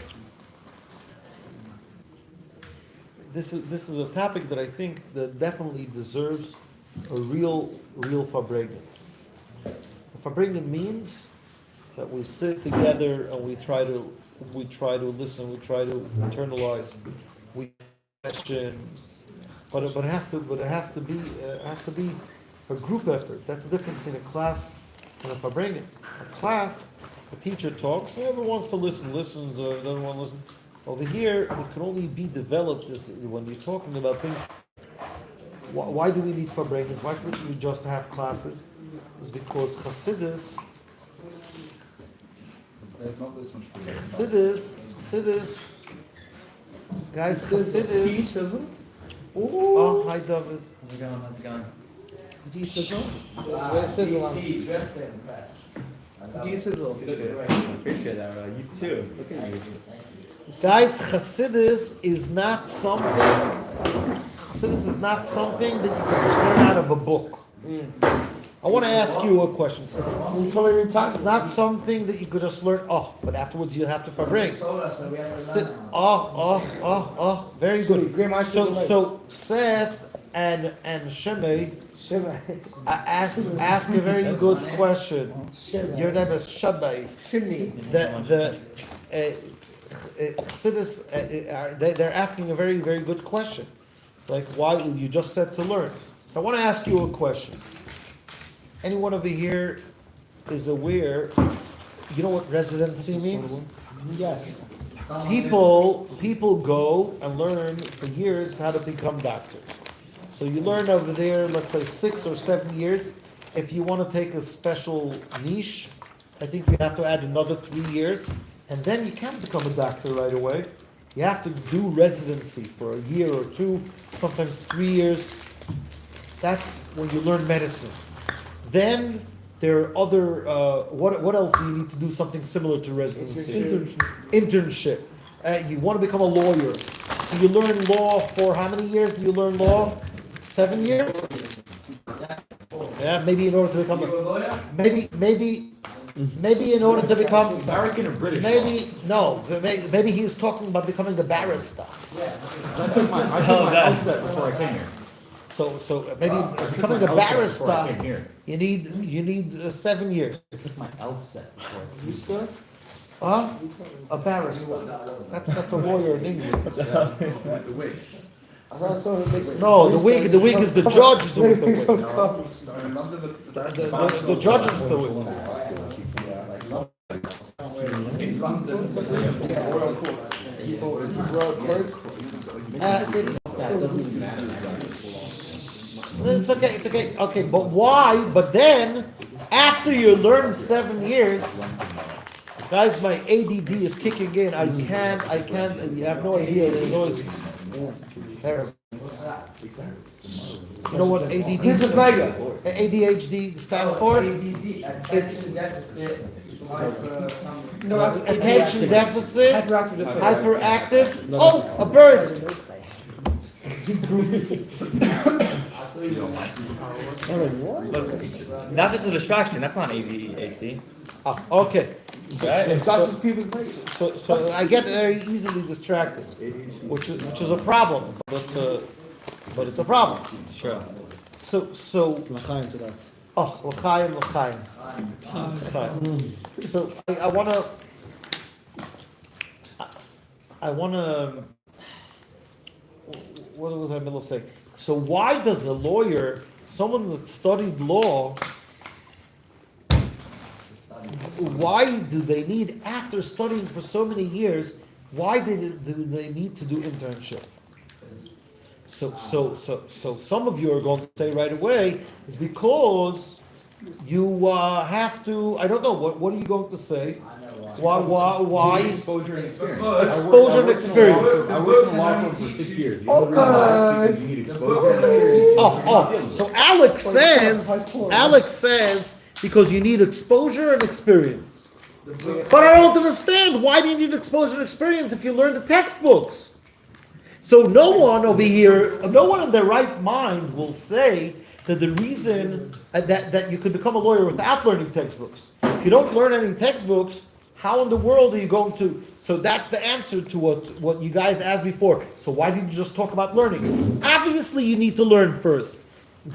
This is a topic that I think that definitely deserves a real Farbrengen. Farbrengen means that we sit together and we try to listen, we try to internalize, we question, but it has to be a group effort. That's the difference in a class and a Farbrengen. A class, a teacher talks, whoever wants to listens, or doesn't want to listen. Over here, it can only be developed when you're talking about things. Why do we need Farbrengen? Why couldn't we just have classes? It's because Chassidus, There's not this much for you. Chassidus, guys, Chassidus. Oh, hi David. How's it going? Do you sizzle? It's very sizzle on. DC, dressed to impress. Do you sizzle? Appreciate that, bro. You too. Look at you. Guys, Chassidus is not something that you can just learn out of a book. I want to ask you a question. You told me every time. It's not something that you could just learn. But afterwards you have to Farbrengen. Told us that we have to Sit. learn. Very good. Great mind, So Seth and Shimei ask a very good question. Your name is Shimei. Chimney. Chassidus, they're asking a very, very good question. Like why you just said to learn. I want to ask you a question. Anyone over here is aware, you know what residency means? Yes. People go and learn for years how to become doctors. So you learn over there, let's say 6 or 7 years. If you want to take a special niche, I think you have to add another 3 years, and then you can't become a doctor right away. You have to do residency for a year or 2, sometimes 3 years. That's when you learn medicine. Then there are other, what else do you need to do something similar to residency? Internship. You want to become a lawyer. So you learn law for how many years do you learn law? 7 years? Yeah, maybe in order to become maybe in order to become American or British? Maybe he's talking about becoming a barrister. I took my LSAT before I came here. So maybe I took becoming my a LSAT before I barrister, came here. you need 7 years. I took my LSAT before I came You still? Huh? A barrister. That's a lawyer in England. With the wig. I thought so. It makes No, the wig is the judge is with the wig. Remember The judge is with the wig. It's okay. Okay, but why? But then, after you learn 7 years, guys, my ADD is kicking in. I can't, you have no idea. There's always terrible. You know what ADHD stands for? Attention deficit. Attention deficit, hyperactive. hyperactive. Oh, a bird. That's just a distraction. That's not ADHD. Okay. Right. So I get very easily distracted, which is a problem, but it's a problem. It's true. So L'chaim to that. oh, l'chaim. So I wanna. What was I in the middle of saying? So why does a lawyer, someone that studied law, why do they need, after studying for so many years, why do they need to do internship? So some of you are going to say right away, is because you have to, I don't know, what are you going to say? Why? Exposure and experience. Exposure and experience. I worked in law firm for 6 years. You know because you need exposure and experience. So Alex says because you need exposure and experience. But I don't understand, why do you need exposure and experience if you learn the textbooks? So no one over here, no one in their right mind will say that the reason that you could become a lawyer without learning textbooks. If you don't learn any textbooks, how in the world are you going to? So that's the answer to what you guys asked before. So why did you just talk about learning? Obviously you need to learn first.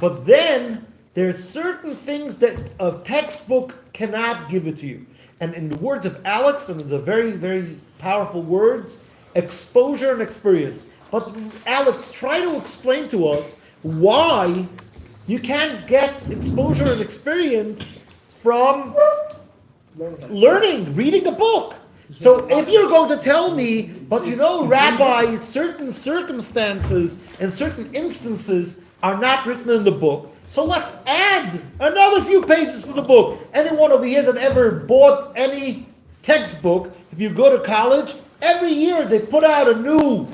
But then there's certain things that a textbook cannot give it to you. And in the words of Alex, and it's a very, very powerful words, exposure and experience. But Alex, try to explain to us why you can't get exposure and experience from learning, reading a book. So if you're going to tell me, but you know, Rabbi, certain circumstances and certain instances are not written in the book, so let's add another few pages to the book. Anyone over here that ever bought any textbook, if you go to college, every year they put out a new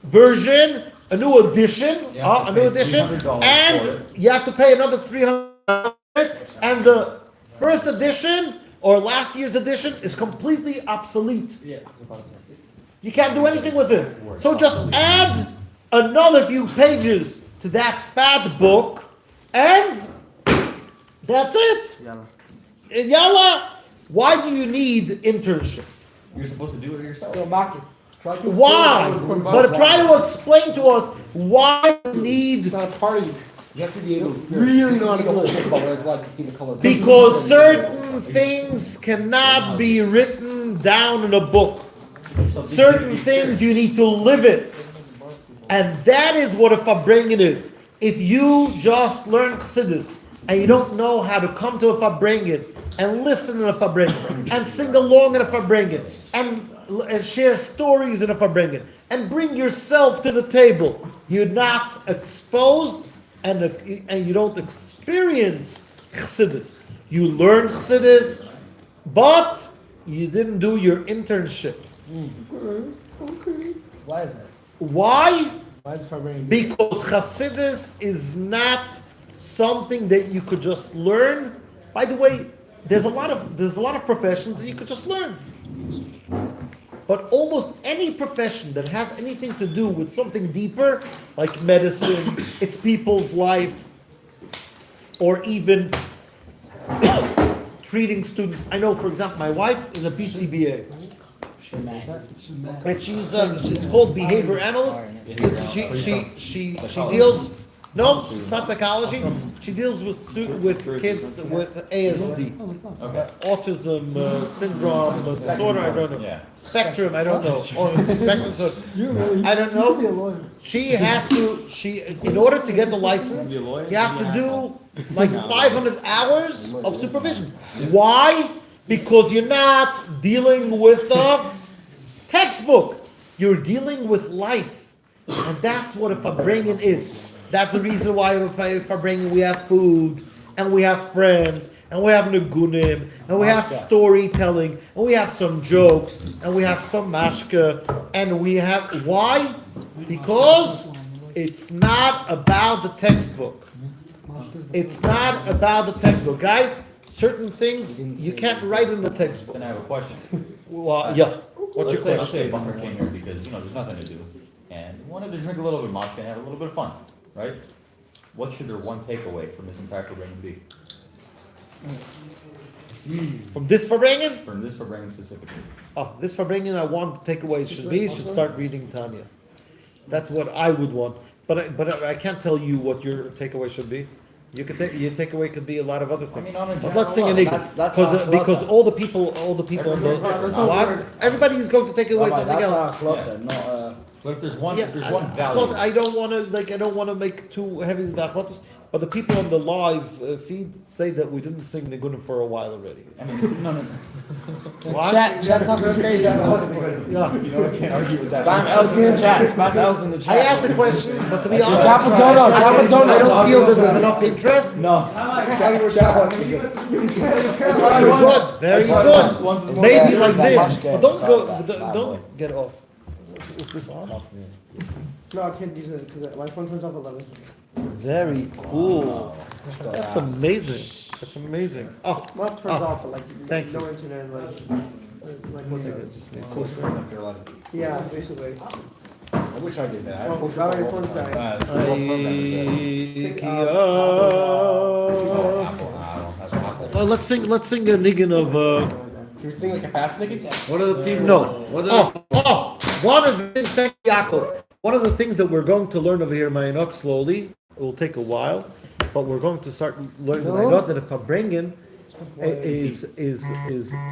version, a new edition, and you have to pay another $300, and the first edition or last year's edition is completely obsolete. You can't do anything with it. So just add another few pages to that fat book, and that's it. Yalla. Why do you need internship? You're supposed to do it yourself. Why? But try to explain to us why you need. It's not part of you. You have to be able to really know how to do it. Because certain things cannot be written down in a book. Certain things you need to live it. And that is what a Farbrengen is. If you just learn Chassidus and you don't know how to come to a Farbrengen and listen to a Farbrengen and sing along in a Farbrengen and share stories in a Farbrengen and bring yourself to the table, you're not exposed and you don't experience Chassidus. You learn Chassidus, but you didn't do your internship. Okay. Why is that? Why? Why is Farbrengen? Because Chassidus is not something that you could just learn. By the way, there's a lot of professions that you could just learn. But almost any profession that has anything to do with something deeper, like medicine, it's people's life, or even treating students. I know, for example, my wife is a BCBA. And she's called behavior analyst. She deals. No, it's not psychology. She deals with kids with ASD, autism syndrome disorder. I don't know. Yeah. Spectrum. I don't know. Or spectrum. So, I don't know. She has to. In order to get the license, you have to do like 500 hours of supervision. Why? Because you're not dealing with a textbook. You're dealing with life, and that's what a Farbrengen is. That's the reason why if Farbrengen we have food, and we have friends, and we have negunim, and we have storytelling, and we have some jokes, and we have some mashka, and we have why? Because it's not about the textbook. It's not about the textbook, guys. Certain things you can't write in the textbook. Then I have a question. Well, yeah. What's your Let's question? say a bunker came here because, there's nothing to do, and wanted to drink a little bit of mashka and have a little bit of fun, right? What should their one takeaway from this entire Farbrengen be? From this Farbrengen? From this Farbrengen specifically. Oh, this Farbrengen I want the takeaway should start reading Tanya. That's what I would want. But I can't tell you what your takeaway should be. You could your takeaway could be a lot of other things. But let's sing a nigga because all the people on the everybody is going to take away something else. But if there's one Well, value. I don't want to make too heavy the achlotas, but the people on the live feed say that we didn't sing Nigunim for a while already. I mean, no. What? Chat's not very crazy. Yeah. I can't argue with that. Spam L's in the chat. Spam L's in the chat. I asked the question, but to be honest, Drop a donut. I don't feel that there's enough interest. Very good. Maybe like this, but don't get off. Is this on? No, I can't use it because my phone turns off 11. Very cool. That's amazing. That's amazing. Oh, Not turned off, but like Thank no internet and like what's it? Yeah, basically. I wish I did that. Oh, now your phone's dying. Oh, let's sing a niggin of. Should we sing like a fast nigga? What are the people? No. One of the things, thank you, Yaakov. One of the things that we're going to learn over here in Mayanot slowly, it will take a while, but we're going to start learning Mayanot that if Farbrengen is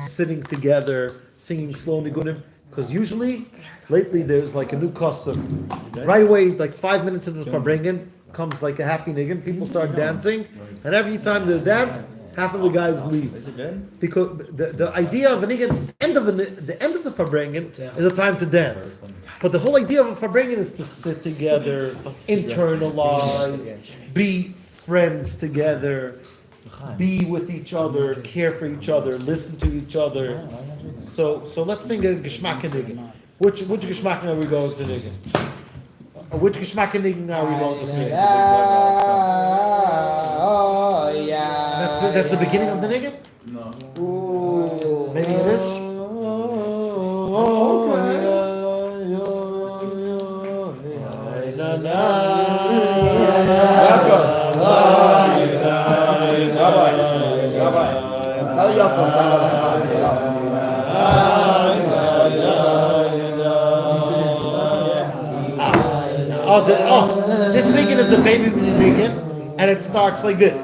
sitting together, singing slow nigunim, because usually, lately there's like a new custom. Right away, like 5 minutes into the Farbrengen, comes like a happy niggin, people start dancing, and every time they dance, half of the guys leave. Is it good? Because the idea of a niggin, the end of the Farbrengen is a time to dance. But the whole idea of a Farbrengen is to sit together, internalize, be friends together, be with each other, care for each other, listen to each other. So let's sing a Geschmack niggin. Which Geschmack are we going to niggin? Which Geschmack niggin are we going to sing? That's the beginning of the niggin? No. Maybe it is? This niggin is the baby niggin, and it starts like this.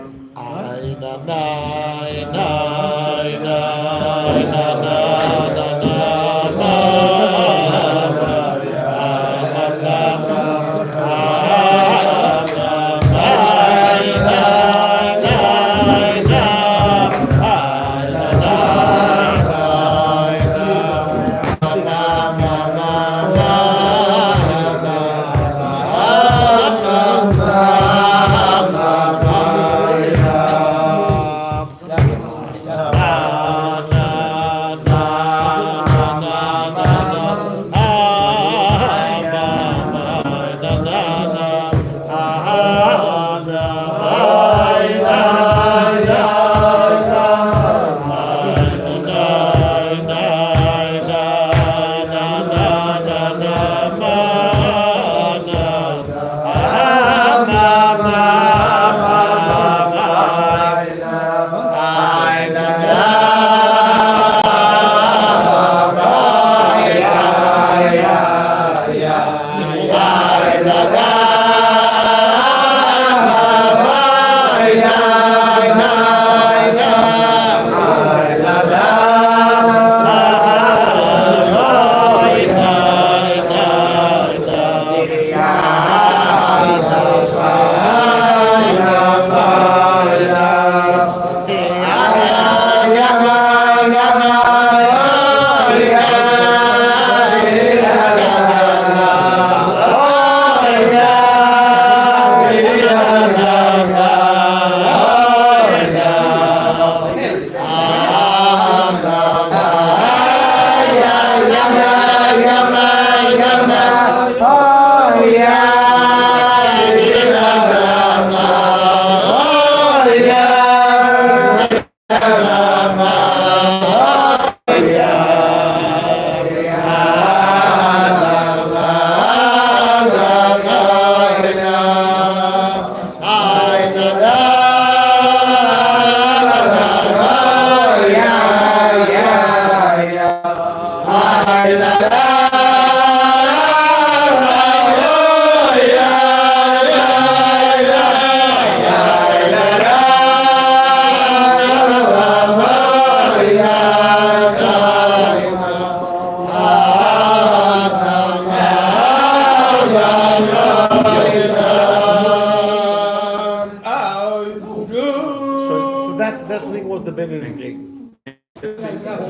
So that thing was the Benedict thing.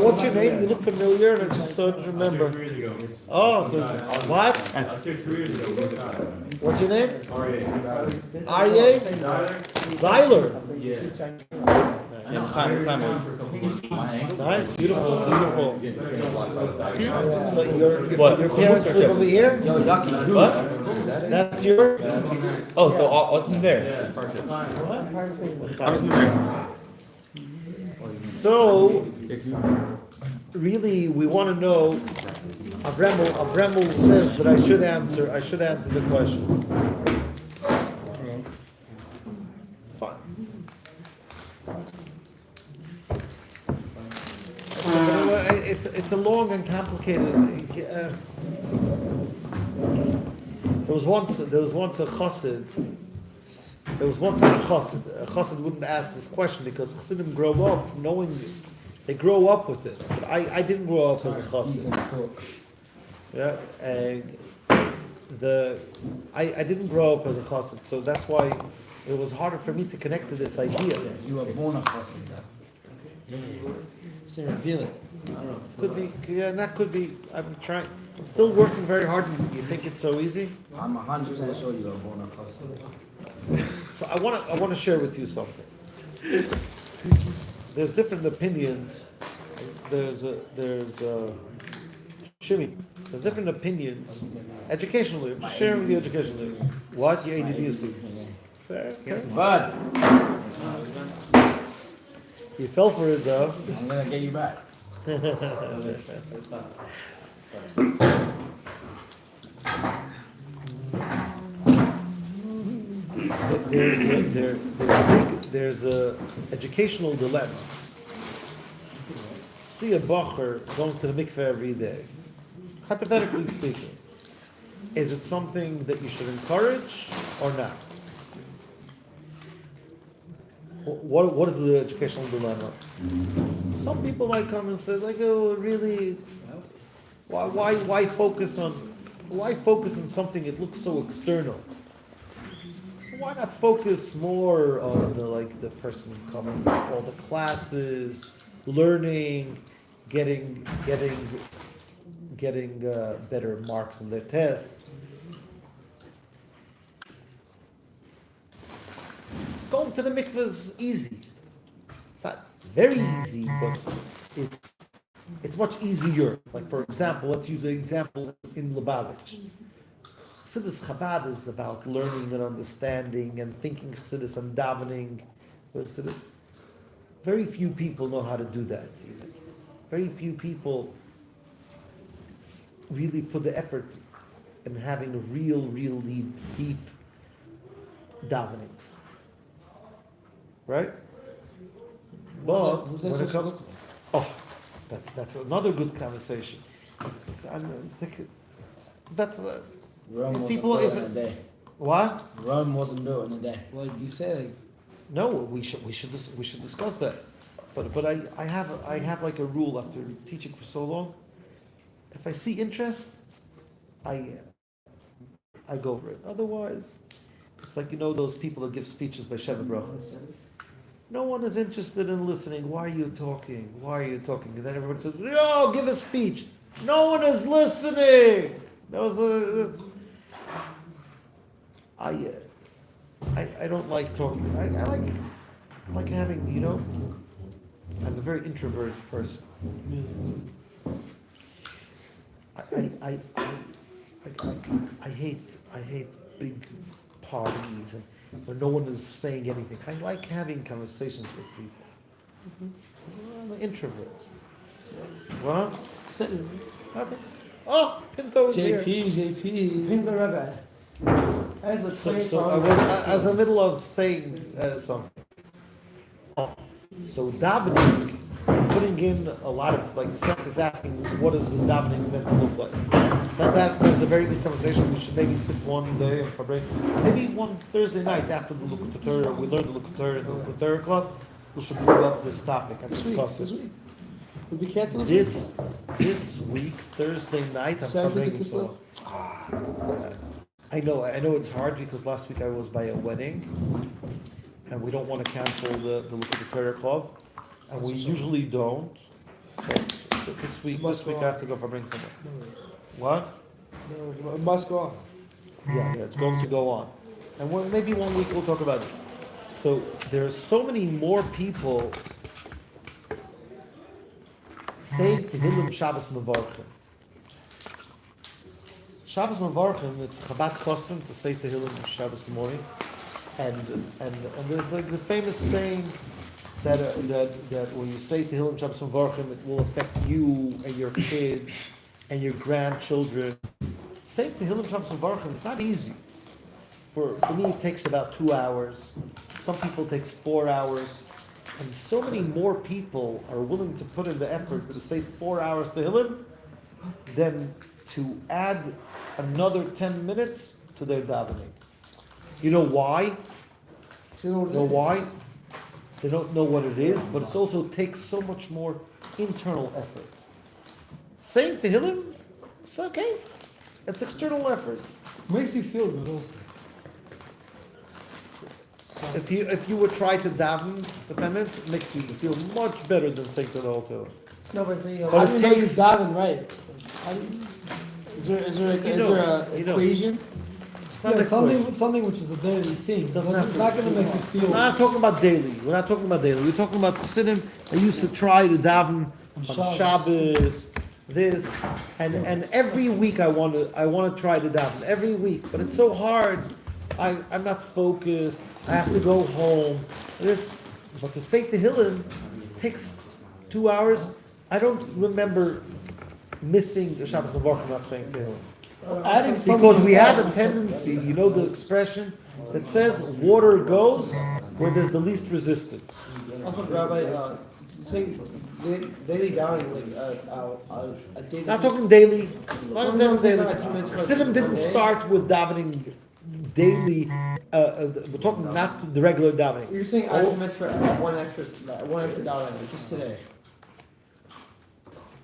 What's your name? You look familiar, and I just don't remember. Oh, so it's, what? What's your name? Aryeh? Zyler. Nice, beautiful, beautiful. So your parents live over here? Yo, yucky. What? That's your? Oh, so what's in there? So, really, we want to know. Avremel says that I should answer the question. Fine. It's a long and complicated. There was once a chassid. There was one time a chassid. A chassid wouldn't ask this question because chassidim grow up knowing they grow up with it. But I didn't grow up as a chassid. Yeah, and I didn't grow up as a chassid, so that's why it was harder for me to connect to this idea. You were born a chassid. So reveal it. Could be, yeah, that could be. I'm still working very hard. You think it's so easy? I'm 100% sure you were born a chassid. So I want to share with you something. There's different opinions. There's Shimmy. There's different opinions. Educationally, I'm just sharing with you educationally. What your ADD is, please. Fair, okay. Bud, You fell for it though. I'm gonna get you back. There's a educational dilemma. See a bacher going to the mikveh every day. Hypothetically speaking, is it something that you should encourage or not? What is the educational dilemma? Some people might come and say, like, oh, really? Why focus on something that looks so external? So why not focus more on the person coming to all the classes, learning, getting better marks on their tests? Going to the mikveh is easy. It's not very easy, but it's much easier. Like, for example, let's use an example in Lubavitch. Chassidus Chabad is about learning and understanding and thinking Chassidus and davening. Chassidus. Very few people know how to do that. Very few people really put the effort in having really deep davenings. Right? But when it comes, that's another good conversation. Rome wasn't people- built if in a day. What? Rome wasn't built in a day. Like you said, No, we should discuss that. But I have like a rule after teaching for so long. If I see interest, I go for it. Otherwise, it's like those people that give speeches by Sheva Brachas. No one is interested in listening. Why are you talking? Why are you talking? And then everyone says, "No, give a speech." No one is listening. I don't like talking. I like having, I'm a very introverted person. I hate big parties and where no one is saying anything. I like having conversations with people. I'm an introvert. What? Okay. Oh, Pinto's here. JP. Bring the rabbi. As the So I was in the middle of saying something. So davening, putting in a lot of Seth is asking, what does the davening meant to look like? That's a very good conversation. We should maybe sit one day in Farbrengen, maybe one Thursday night after the Lukut Torah. We learn the Lukut Torah in the Lukut Torah club. We should move up this topic and discuss it. We'll be careful This week, Thursday night, I'm Saturday, Farbrengen. So, I know it's hard because last week I was by a wedding, and we don't want to cancel the Lukut Torah club, and we usually don't. But this week I have to go for bring somewhere. What? No, it must go on. Yeah, it's going to go on, and maybe one week we'll talk about it. So there's so many more people saying Tehillim Shabbos Mevarchim. Shabbos Mevarchim, it's Chabad custom to say Tehillim Shabbos morning, and there's the famous saying that when you say Tehillim Shabbos Mevarchim, it will affect you and your kids and your grandchildren. Saying Tehillim Shabbos Mevarchim is not easy. For me, it takes about 2 hours. Some people it takes 4 hours. And so many more people are willing to put in the effort to say 4 hours Tehillim than to add another 10 minutes to their davening. You know why? Why? They don't know what it is, but it also takes so much more internal effort. Saying Tehillim, it's okay. It's external effort. makes you feel good also. If you would try to daven for 10 minutes, it makes you feel much better than saying to the whole Torah. No, but say, How But do it you know you're takes- davening right? Is there a equation? It's not Yeah, a question. something which is a daily thing. Doesn't have It's to not be going to make you We're feel. not talking about daily. We're talking about Chassidim. I used to try to daven on Shabbos, this, and every week I want to try to daven every week, but it's so hard. I'm not focused. I have to go home. But to say Tehillim takes 2 hours. I don't remember missing the Shabbos and Baruch not saying Tehillim. Adding Because we have a tendency, the expression that says water goes where there's the least resistance. Also, Rabbi, saying daily davening, a daily. Not talking daily, not in No, terms of daily. like 2 minutes per Chassidim didn't day. start with davening daily. We're talking not the regular davening. You're saying I commit for one extra davening, just today.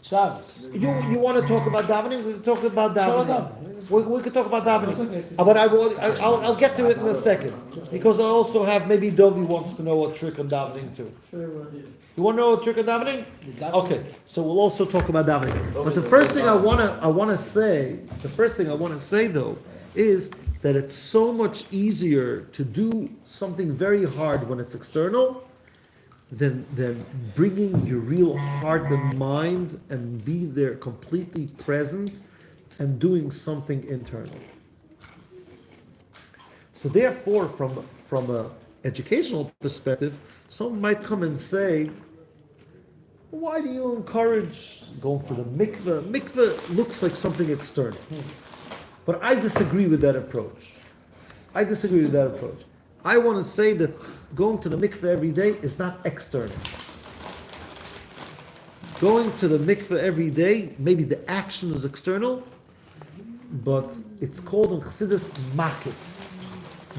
Shabbos. You want to talk about davening? We can talk about davening. We could talk about davening. But I'll get to it in a second. Because I also have, maybe Dovi wants to know a trick on davening too. You want to know a trick on davening? Okay, so we'll also talk about davening. But the first thing I want to say though is that it's so much easier to do something very hard when it's external than bringing your real heart and mind and be there completely present and doing something internal. So therefore, from a educational perspective, someone might come and say, why do you encourage going to the mikveh? Mikveh looks like something external. But I disagree with that approach. I want to say that going to the mikveh every day is not external. Going to the mikveh every day, maybe the action is external, but it's called in Chassidus makif.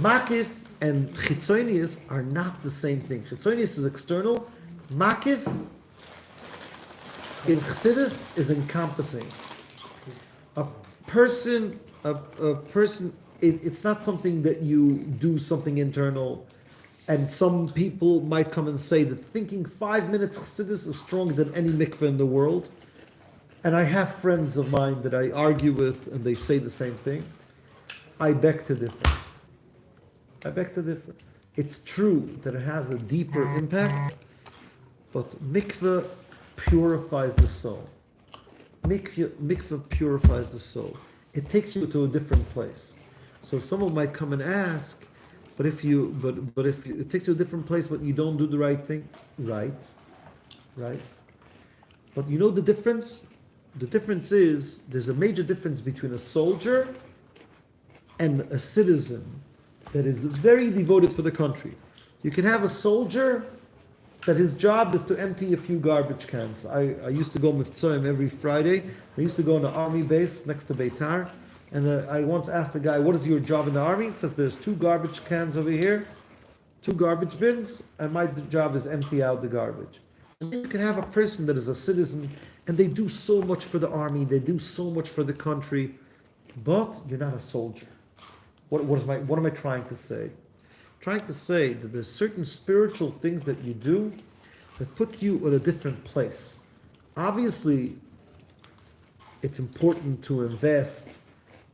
Makif and chitzonius are not the same thing. Chitzonius is external. Makif in Chassidus is encompassing. A person, it's not something that you do something internal. And some people might come and say that thinking 5 minutes Chassidus is stronger than any mikveh in the world. And I have friends of mine that I argue with, and they say the same thing. I beg to differ. It's true that it has a deeper impact, but mikveh purifies the soul. Mikveh purifies the soul. It takes you to a different place. So someone might come and ask, but if it takes you to a different place, but you don't do the right thing, right. But you know the difference? The difference is, there's a major difference between a soldier and a citizen that is very devoted for the country. You can have a soldier that his job is to empty a few garbage cans. I used to go Mivtzoyim every Friday. I used to go on the army base next to Beitar. And I once asked the guy, what is your job in the army? He says, there's 2 garbage cans over here, 2 garbage bins, and my job is empty out the garbage. And you can have a person that is a citizen, and they do so much for the army, they do so much for the country, but you're not a soldier. What am I trying to say? I'm trying to say that there's certain spiritual things that you do that put you at a different place. Obviously, it's important to invest,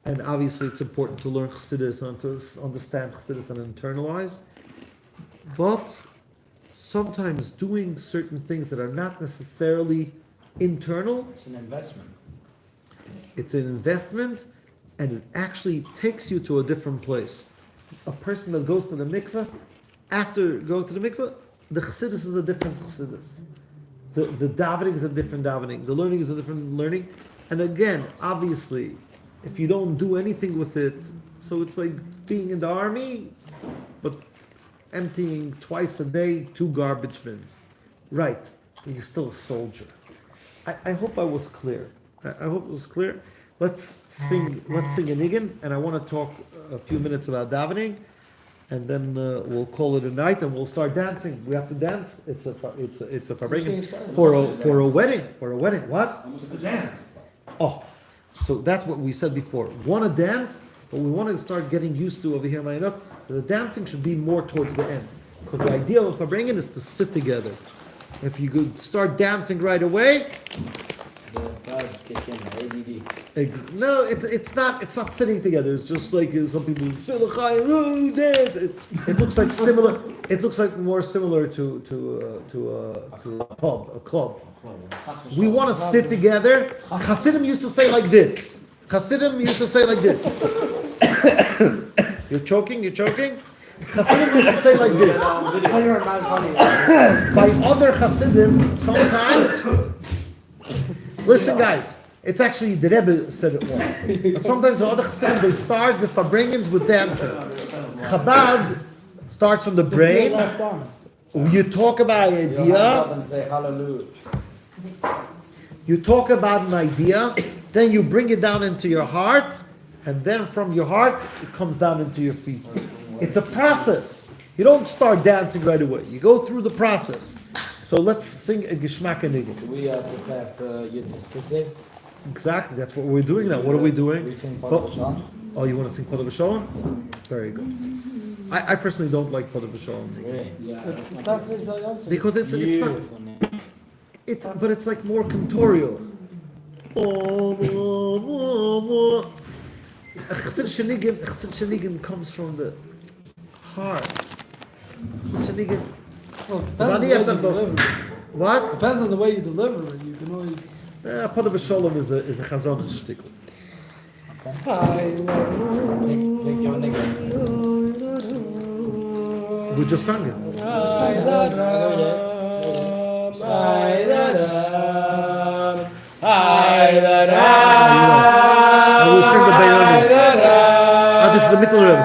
and obviously it's important to learn Chassidus and to understand Chassidus and internalize, but sometimes doing certain things that are not necessarily internal, It's an investment. it's an investment, and it actually takes you to a different place. A person that goes to the mikveh, after going to the mikveh, the Chassidus is a different Chassidus. The davening is a different davening. The learning is a different learning. And again, obviously, if you don't do anything with it, so it's like being in the army, but emptying twice a day 2 garbage bins. Right, but you're still a soldier. I hope I was clear. I hope it was clear. Let's sing a niggin, and I want to talk a few minutes about davening, and then we'll call it a night, and we'll start dancing. We have to dance. It's a Farbrengen for a wedding. What? The dance. Oh, so that's what we said before. Want to dance, but we want to start getting used to over here, Mayanot. The dancing should be more towards the end, because the idea of Farbrengen is to sit together. If you could start dancing right away, The gods kick in, ADD. no, it's not sitting together. It's just like some people dance. It looks like similar. It looks like more similar to a club. We want to sit together. Hasidim used to say like this. You're choking. Hasidim used to say like this. By other Hasidim, sometimes. Listen, guys. It's actually the Rebbe said it once. But sometimes the other Hasidim, they start the Farbrengens with dancing. Chabad starts from the brain. You talk about an You hands up idea. and say hallelujah. You talk about an idea. Then you bring it down into your heart. And then from your heart, it comes down into your feet. It's a process. You don't start dancing right away. You go through the process. So let's sing a Gishmak Nigel. Do we prepare for Yudis Kislev? Exactly, that's what we're doing now. What are we doing? We sing Oh. Padavashan. Oh, you want to sing Pada B'Shalom? Very good. I personally don't like Pada B'Shalom. Really? It's not Israel. Because it's not, Beautiful name. but it's like more cantorial. Chassid Shenigim comes from the heart. Chassid Shenigim. Well, depends on the way you deliver it. What? Depends on the way you deliver it. You can always. Pada B'Shalom is a chazonish shtickle. Pick your nigga. We just sang it. I will sing the Mayanot. This is the middle Rebbe.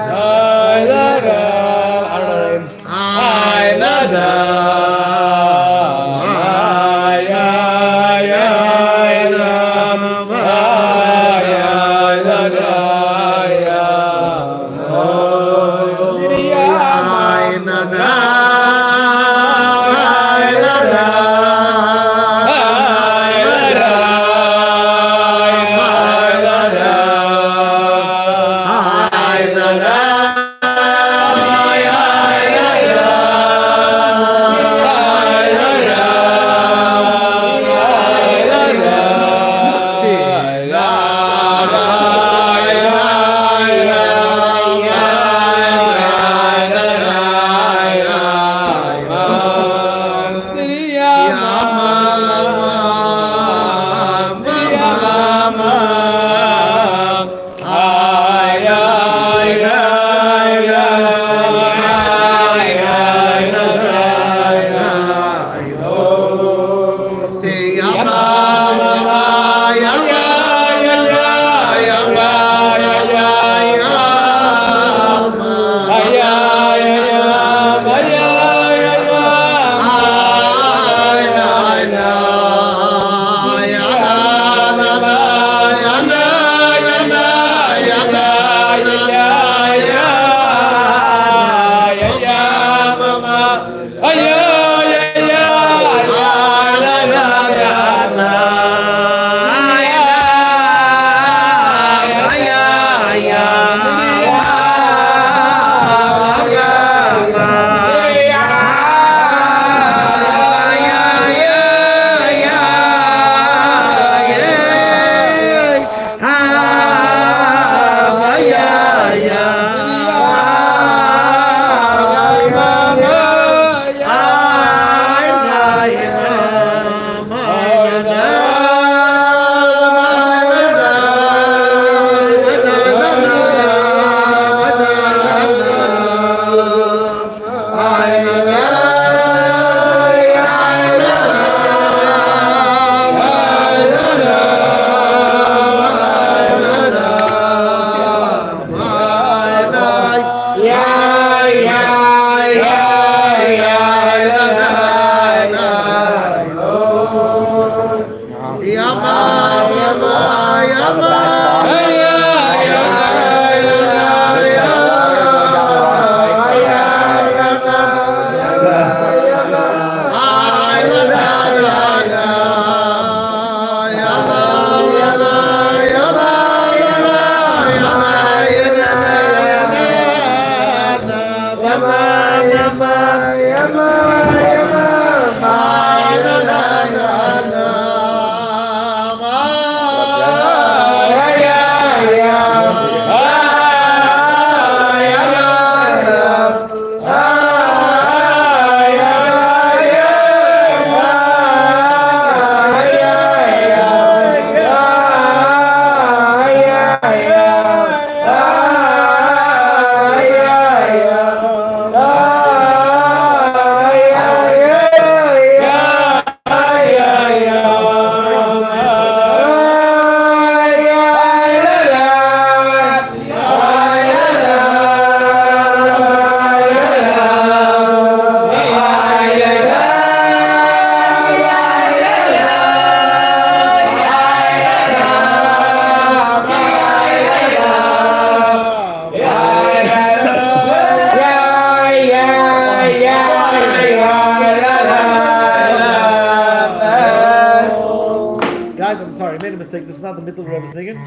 This is not the middle Rebbe's niggin.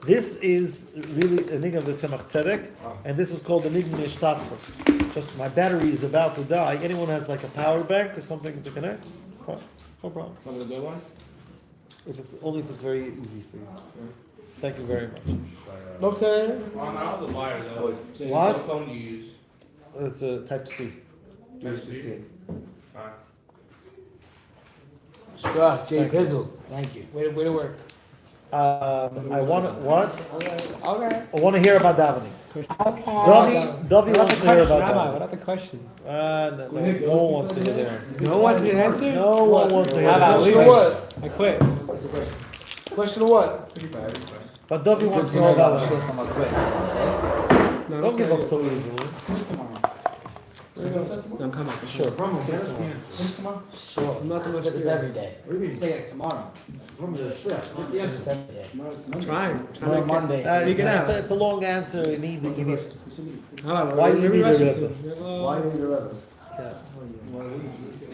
This is really a niggin of the Tzemach Tzedek, and this is called the niggin Nishtachos. Just my battery is about to die. Anyone has like a power bank or something to connect? No problem. Want the good one? If it's very easy for you. Thank you very much. Okay. On all the wire though. What? What phone do you use? It's a Type C. USB-C. Fine. Shkach, Jay Pizzle. Thank you. Way to work. I want what? Okay. I want to hear about davening. Dovi wants to hear about davening. What other question? No one wants to hear there. No one wants to get an answer? No one wants to hear Question that. of what? I quit. Question of what? But Dovi wants to know about it. I'm gonna quit. Don't give up so easily. I'm coming. Sure. Sure. It's every day. Take it tomorrow. It's every day. I'm trying. Tomorrow Monday. It's a long answer. You need. Why Why do you need a Rebbe? Why do you need a Rebbe?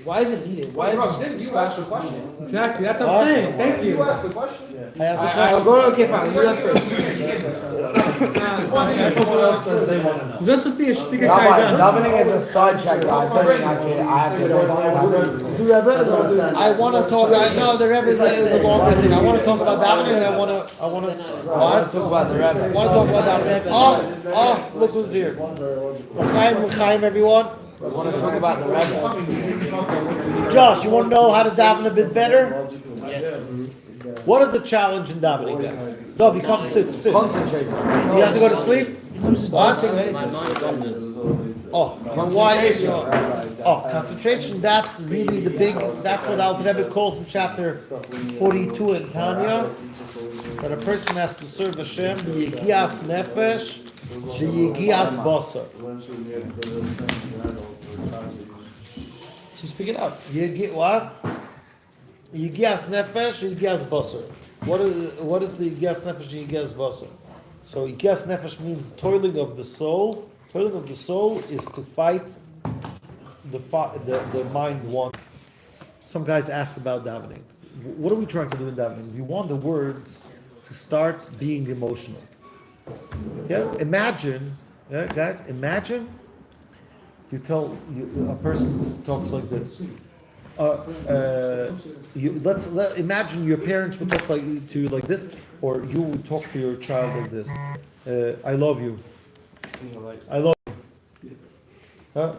Why is it needed? Why is Didn't this you ask the discussion question? needed? Exactly, that's what I'm saying. Thank you. You asked the question? I asked a I'll question. go. Okay, fine. You left first. Someone else says they want to know. Das ist die Sticker Rabbi, Kaidan. davening is a side check. I don't think I have to go to Do Rebbe? I want to talk. I know the Rebbe is a long thing. I want to talk about davening, and I want to. I want to talk about the Rebbe. I want to talk about davening. Oh, look who's here. L'chaim, everyone. I want to talk about the Rebbe. Josh, you want to know how to daven a bit better? Yes. What is the challenge in davening, guys? Dov, you come sit. Concentrate. You have to go to sleep? What? Oh, why? Oh, concentration, that's really the big, that's what Al Rebbe calls in chapter 42 in Tanya, that a person has to serve Hashem, Yegias Nefesh, Yegias Basar. Just pick it up. What? Yegias Nefesh, Yegias Basar. What is the Yegias Nefesh and Yegias Basar? So Yegias Nefesh means toiling of the soul. Toiling of the soul is to fight the mind one. Some guys asked about davening. What are we trying to do in davening? We want the words to start being emotional. Yeah, imagine, guys. Imagine you tell a person talks like this. Imagine your parents would talk to you like this, or you would talk to your child like this. I love you. I love you. Huh?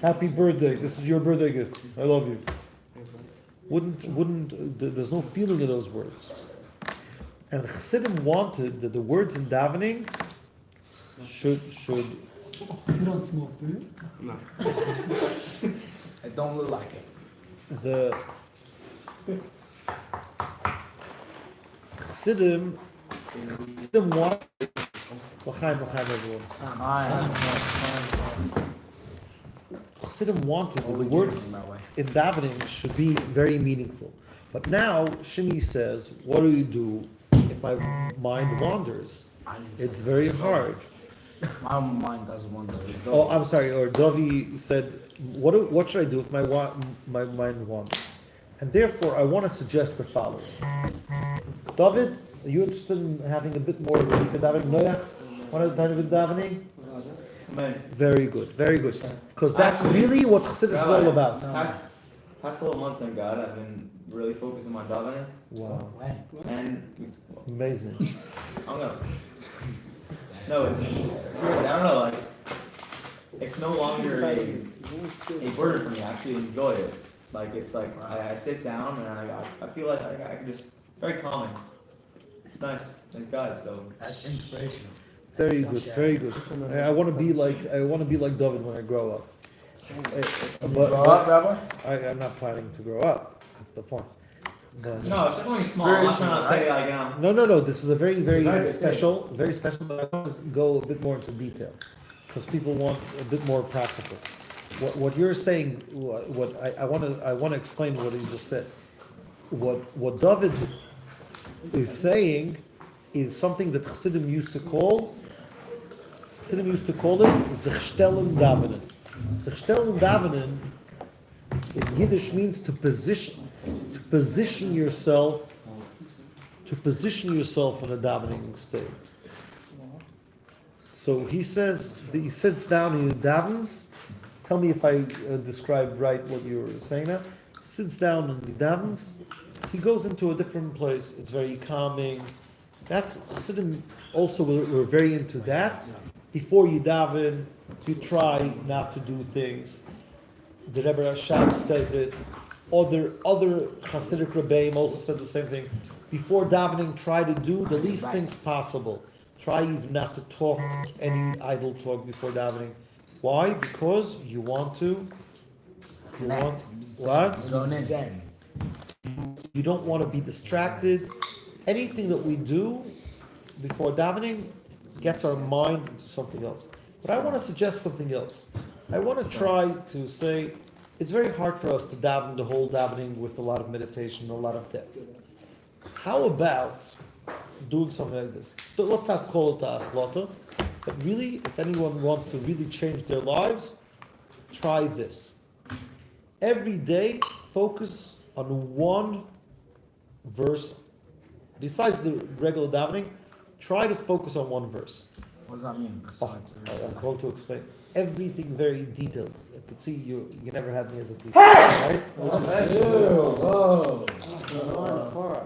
Happy birthday. This is your birthday gift. I love you. There's no feeling in those words. And Chassidim wanted that the words in davening should. You don't smoke, do you? No. It don't look like it. The Chassidim want. L'chaim, everyone. Chassidim wanted that the words in davening should be very meaningful. But now Shimi says, what do you do if my mind wanders? It's very hard. My mind doesn't wander. Oh, I'm sorry. Or Dovi said, what should I do if my mind wanders? And therefore, I want to suggest the following. David, are you interested in having a bit more of a davening? No, yes? One of the time of davening? Very good, very good. Because that's really what Chassidus is all about. Past couple of months, thank God, I've been really focused on my davening. Wow. And Amazing. I'm gonna. No, it's seriously, I don't know, like, it's no longer a burden for me. I actually enjoy it. Like, it's like, I sit down and I feel like I can just, very calming. It's nice, thank God, so. That's inspirational. Very good, very good. I want to be like David when I grow up. Grow up, Rabbi? I'm not planning to grow up. That's the point. But, No, it's definitely small. I'm not trying to say, like, no. This is a very, very special, but I want to go a bit more into detail because people want a bit more practical. What you're saying, I want to explain what he just said. What David is saying is something that Chassidim used to call. Chassidim used to call it Zichstellen Davenen. Zichstellen Davenen in Yiddish means to position yourself in a davening state. So he says, he sits down and he davens. Tell me if I described right what you were saying now. He sits down and he davens. He goes into a different place. It's very calming. That's Chassidim also we're very into that. Before you daven, you try not to do things. The Rebbe Rashab says it. Other Hasidic Rebbeim also said the same thing. Before davening, try to do the least things possible. Try even not to talk any idle talk before davening. Why? Because you want to. What? Zen. You don't want to be distracted. Anything that we do before davening gets our mind into something else. But I want to suggest something else. I want to try to say it's very hard for us to daven the whole davening with a lot of meditation, a lot of depth. How about doing something like this? Let's not call it a achlata, but really, if anyone wants to really change their lives, try this. every day focus on one verse. Besides the regular davening, try to focus on one verse. What does that mean? I'm going to explain everything very detailed. I could see you never had me as a teacher, right? Whoa.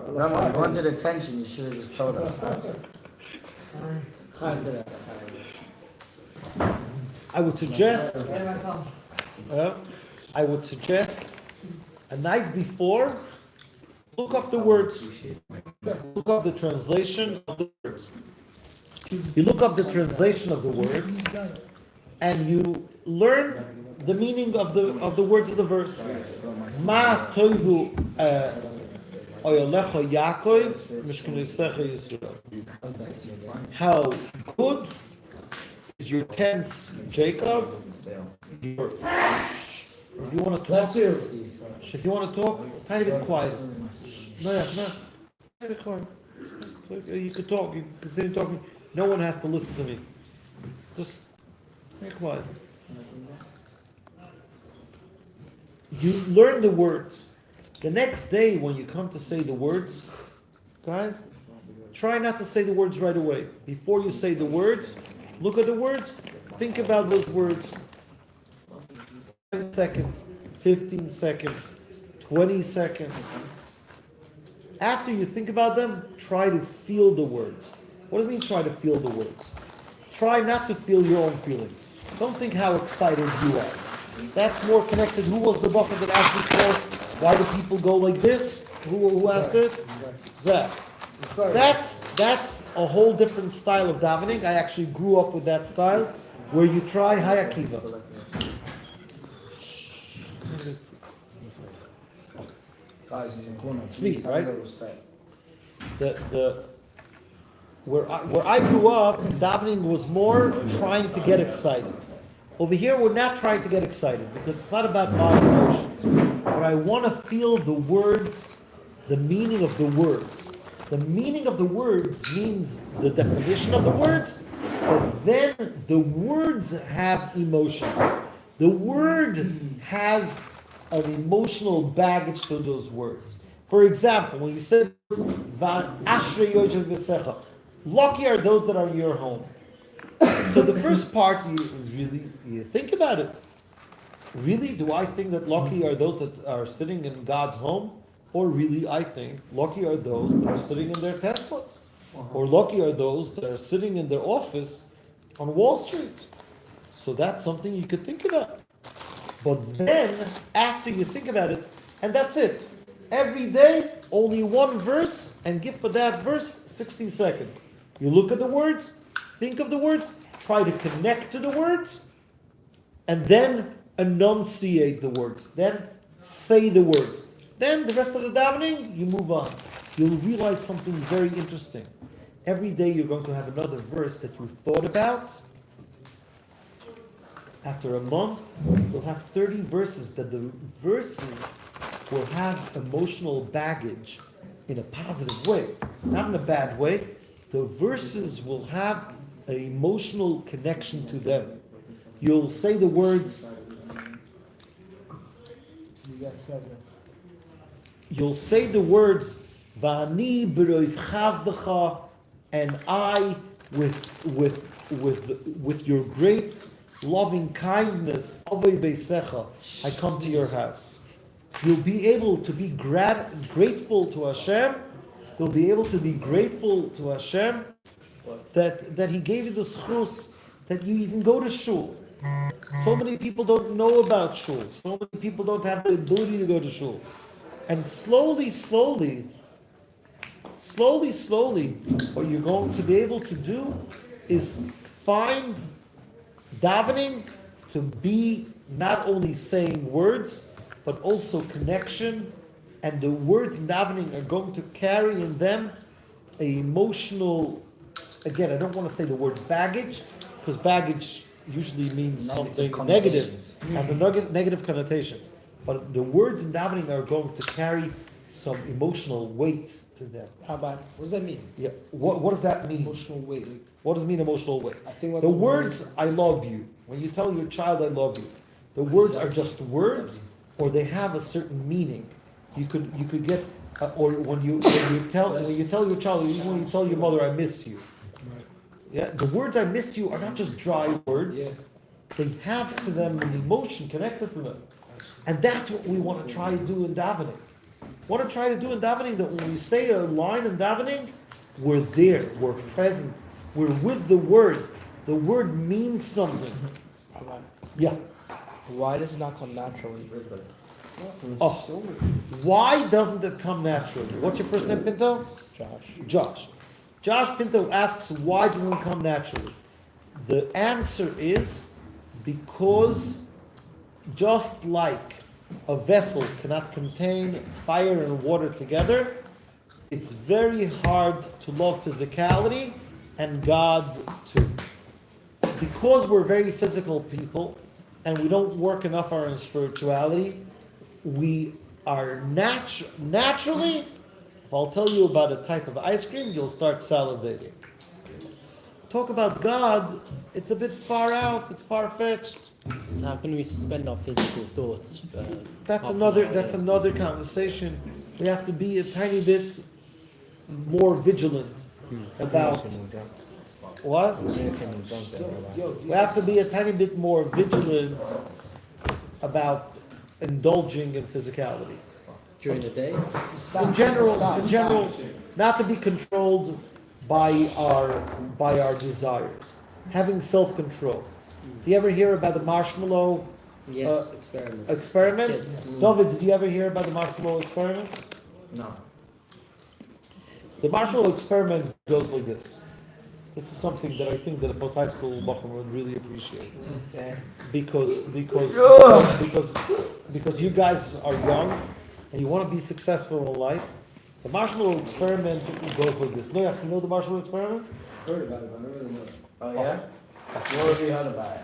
Remember, you wanted attention, you should have just told us. I would suggest a night before, look up the words. Look up the translation of the words. You look up the translation of the words, and you learn the meaning of the words of the verse. Ma toivu oyalecha Yaakov mishkenisecha Yisrael. How good is your tents, Jacob? If you want to talk, tiny bit quiet. No, tiny bit quiet. It's like, you could talk, you continue talking. No one has to listen to me. Just be quiet. You learn the words. The next day, when you come to say the words, guys, try not to say the words right away. Before you say the words, look at the words, think about those words. 10 seconds, 15 seconds, 20 seconds. After you think about them, try to feel the words. What do you mean try to feel the words? Try not to feel your own feelings. Don't think how excited you are. That's more connected. Who was the bucket that asked before? Why do people go like this? Who asked it? Zach. That's a whole different style of davening. I actually grew up with that style, where you try Hayakiva. Guys, in the corner. Sweet, right? Where I grew up, davening was more trying to get excited. Over here, we're not trying to get excited because it's not about my emotions. But I want to feel the words, the meaning of the words. The meaning of the words means the definition of the words, but then the words have emotions. The word has an emotional baggage to those words. For example, when you say, lucky are those that are in your home. So the first part, you think about it. Really, do I think that lucky are those that are sitting in God's home? Or really, I think lucky are those that are sitting in their Teslas. Or lucky are those that are sitting in their office on Wall Street. So that's something you could think about. But then, after you think about it, and that's it. Every day, only one verse, and give for that verse 60 seconds. You look at the words, think of the words, try to connect to the words, and then enunciate the words. Then say the words. Then the rest of the davening, you move on. You'll realize something very interesting. Every day you're going to have another verse that you thought about. After a month, you'll have 30 verses that the verses will have emotional baggage in a positive way, not in a bad way. The verses will have an emotional connection to them. You'll say the words. You'll say the words, "Va'ani b'roivchavdecha," and I, with your great loving kindness, avei beisecha, I come to your house. You'll be able to be grateful to Hashem. You'll be able to be grateful to Hashem that He gave you the schus that you even go to shul. So many people don't know about shul. So many people don't have the ability to go to shul. And slowly, what you're going to be able to do is find davening to be not only saying words, but also connection. And the words in davening are going to carry in them an emotional, again, I don't want to say the word baggage, because baggage usually means something negative, has a negative connotation. But the words in davening are going to carry some emotional weight to them. How about, what does that mean? Yeah. What does that mean? Emotional weight. What does it mean, emotional weight? I think what the words "I love you." When you tell your child "I love you," the words are just words, or they have a certain meaning. You could get, or when you tell your child, even when you tell your mother, "I miss you." Yeah, the words "I miss you" are not just dry words. They have to them an emotion connected to them, and that's what we want to try to do in davening. Want to try to do in davening that when we say a line in davening, we're there, we're present, we're with the word. The word means something. Yeah. Why does it not come naturally? Oh, why doesn't it come naturally? What's your first name, Pinto? Josh. Josh Pinto asks, why doesn't it come naturally? The answer is because just like a vessel cannot contain fire and water together, it's very hard to love physicality and God too. Because we're very physical people and we don't work enough on our spirituality, we are naturally, if I'll tell you about a type of ice cream, you'll start salivating. Talk about God, it's a bit far out, it's far-fetched. So how can we suspend our physical thoughts? That's another conversation. We have to be a tiny bit more vigilant about what? We have to be a tiny bit more vigilant about indulging in physicality. During the day? In general, not to be controlled by our desires. Having self-control. Do you ever hear about the marshmallow Yes, experiment? Kids. David, did you ever hear about the marshmallow experiment? No. The marshmallow experiment goes like this. This is something that I think that a post-high school Bachman would really appreciate. Okay. Because you guys are young and you want to be successful in life. The marshmallow experiment goes like this. Noach, you know the marshmallow experiment? Heard about it, but I don't really know it. Oh, yeah? What have you heard about it?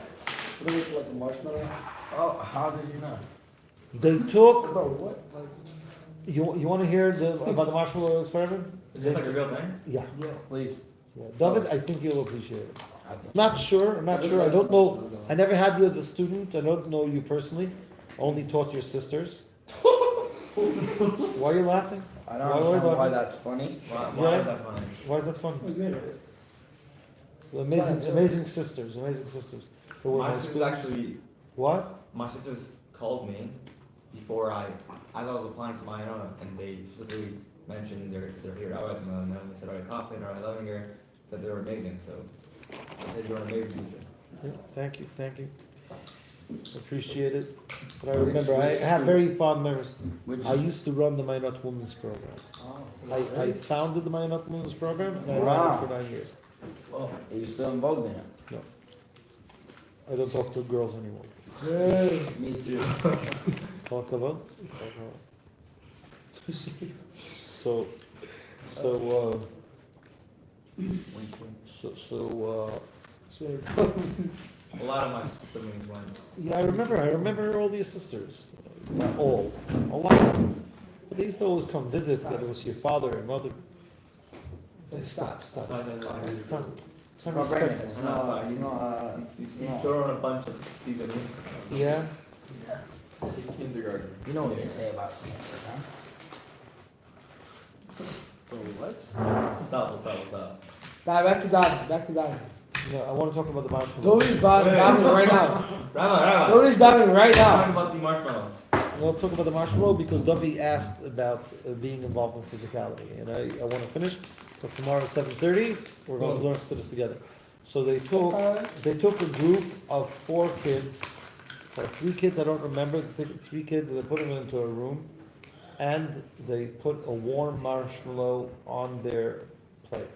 What is it, like a marshmallow? Oh, how did you know? They took. Bro, what? Like, You want to hear about the marshmallow experiment? Is this like a real thing? Yeah. Please. Yeah. David, I think you'll appreciate it. Not sure. I don't know. I never had you as a student. I don't know you personally. Only taught your sisters. Why are you laughing? I don't understand why that's funny. Why is that funny? Why is that funny? Amazing sisters. They were My my sisters students. actually, What? my sisters called me before as I was applying to Mayanot, and they specifically mentioned their favorite rabbis, and then they said, "Are you confident? Are you loving her?" Said they were amazing. So I said, "You're an amazing teacher." Yeah, thank you. Appreciate it. But I remember, I have very fond memories. I used to run the Mayanot Women's Program. I founded the Mayanot Women's Program, and I ran it for 9 years. Are you still involved in it? No. I don't talk to girls anymore. Me too. Talk about? So, A lot of my siblings went. yeah, I remember all these sisters. Not all. A lot of them. But they used to always come visit, whether it was your father and mother. Stop. It's not Farbrengen, respectful. He's throwing a bunch of seeds at me. Yeah? kindergarten. you know what they say about Santas, huh? Bro, what? Stop. Back to David. No, I want to talk about the marshmallow. Dovi's davening right now. Rabbi. Dovi's davening right Talk now. about the marshmallow. Let's talk about the marshmallow because Dovey asked about being involved in physicality, and I want to finish because tomorrow at 7:30 we're going to learn Chassidus together. So they took a group of 4 kids, or 3 kids, I don't remember, 3 kids, and they put them into a room, and they put a warm marshmallow on their plate.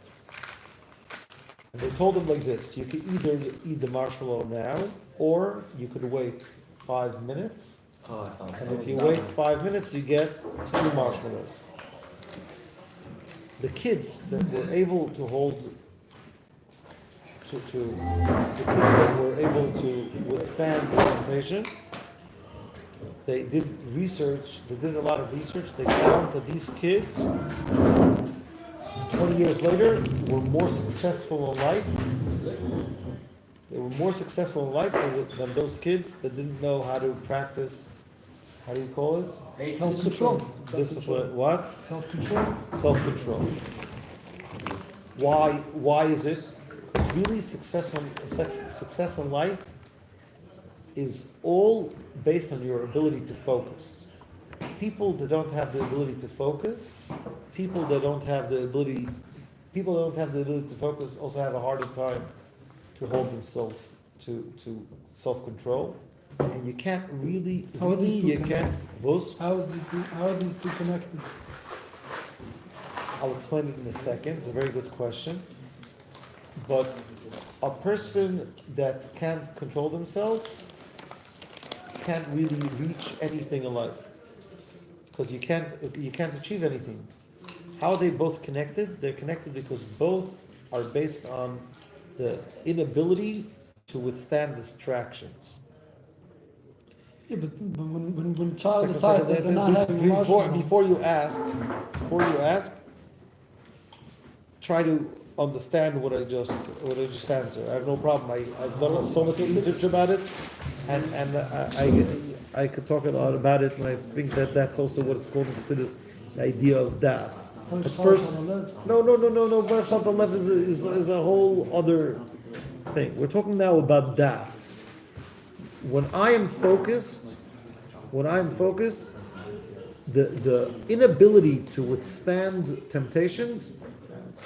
And they told them like this: you could either eat the marshmallow now, or you could wait 5 minutes. Oh, that sounds And if you wait 5 minutes, you get 2 marshmallows. The kids that were able to hold, the kids that were able to withstand the temptation, they did research, they did a lot of research, they found that these kids, 20 years later, were more successful in life. They were more successful in life than those kids that didn't know how to practice how do you call it? Self-control. Discipline. What? Self-control. Self-control. Why is it? Really, success in life is all based on your ability to focus. People that don't have the ability to focus, people that don't have the ability to focus also have a harder time to hold themselves to self-control. And you can't really, How are these two you can't. How are these two connected? I'll explain it in a second. It's a very good question. But a person that can't control themselves can't really reach anything in life, because you can't achieve anything. How are they both connected? They're connected because both are based on the inability to withstand distractions. Yeah, but when child decides that they're not having a marshmallow. Before you ask, try to understand what I just answered. I have no problem. I've done so much research about it, and I could talk a lot about it, and I think that's also what it's called considered the idea of das. At first, no. Verse on the left is a whole other thing. We're talking now about das. When I am focused, the inability to withstand temptations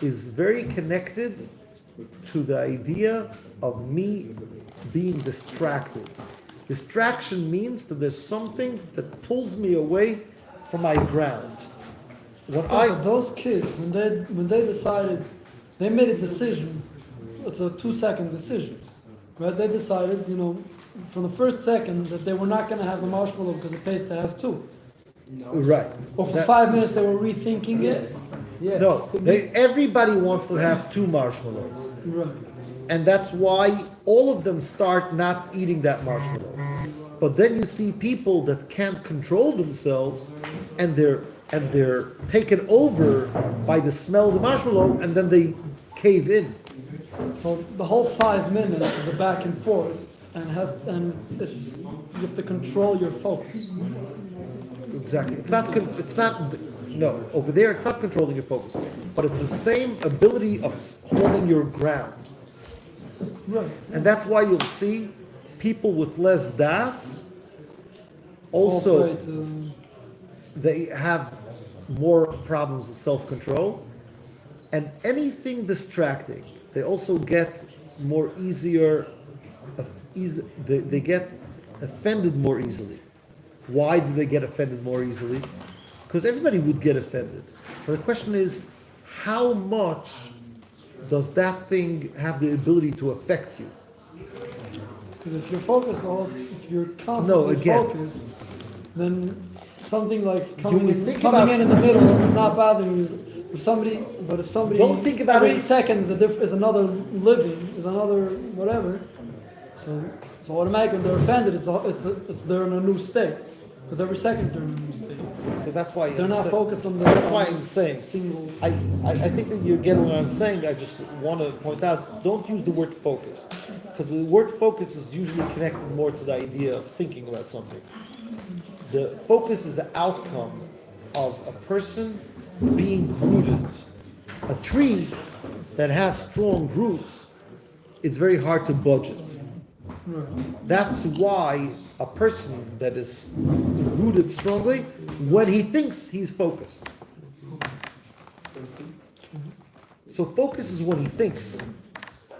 is very connected to the idea of me being distracted. Distraction means that there's something that pulls me away from my ground. Those kids, when they decided, they made a decision. It's a 2-second decision, right? They decided, from the first second that they were not going to have the marshmallow because it pays to have two. Right. Or for 5 minutes they were rethinking it. Yeah. No, everybody wants to have 2 marshmallows. Right. And that's why all of them start not eating that marshmallow. But then you see people that can't control themselves, and they're taken over by the smell of the marshmallow, and then they cave in. So the whole 5 minutes is a back and forth, and you have to control your focus. Exactly. It's not. No, over there it's not controlling your focus, but it's the same ability of holding your ground. Right. And that's why you'll see people with less das also they have more problems with self-control, and anything distracting they also get more easier. They get offended more easily. Why do they get offended more easily? Because everybody would get offended. But the question is, how much does that thing have the ability to affect you? Because if you're focused, if you're constantly focused, then something like coming in the middle is not bothering you. If somebody don't think about every second is another living, is another whatever. So automatically when they're offended, it's they're in a new state. Because every second they're in a new state. So that's why they're not focused on the. That's why I'm saying single. I think that you're getting what I'm saying. I just want to point out: don't use the word focus, because the word focus is usually connected more to the idea of thinking about something. The focus is an outcome of a person being rooted. A tree that has strong roots, it's very hard to budget. Right. That's why a person that is rooted strongly, when he thinks, he's focused. So focus is when he thinks.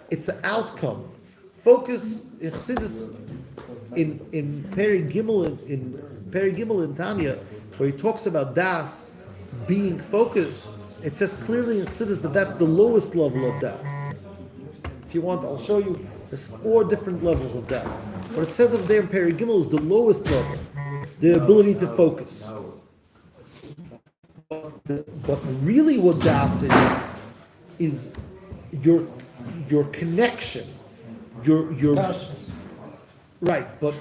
It's an outcome. Focus in Chassidus, in Peri Gimel in Tanya, where he talks about das being focused, it says clearly in Chassidus that that's the lowest level of das. If you want, I'll show you. There's 4 different levels of das. What it says over there in Peri Gimel is the lowest level, the ability to focus. But really what das is your connection, your right, but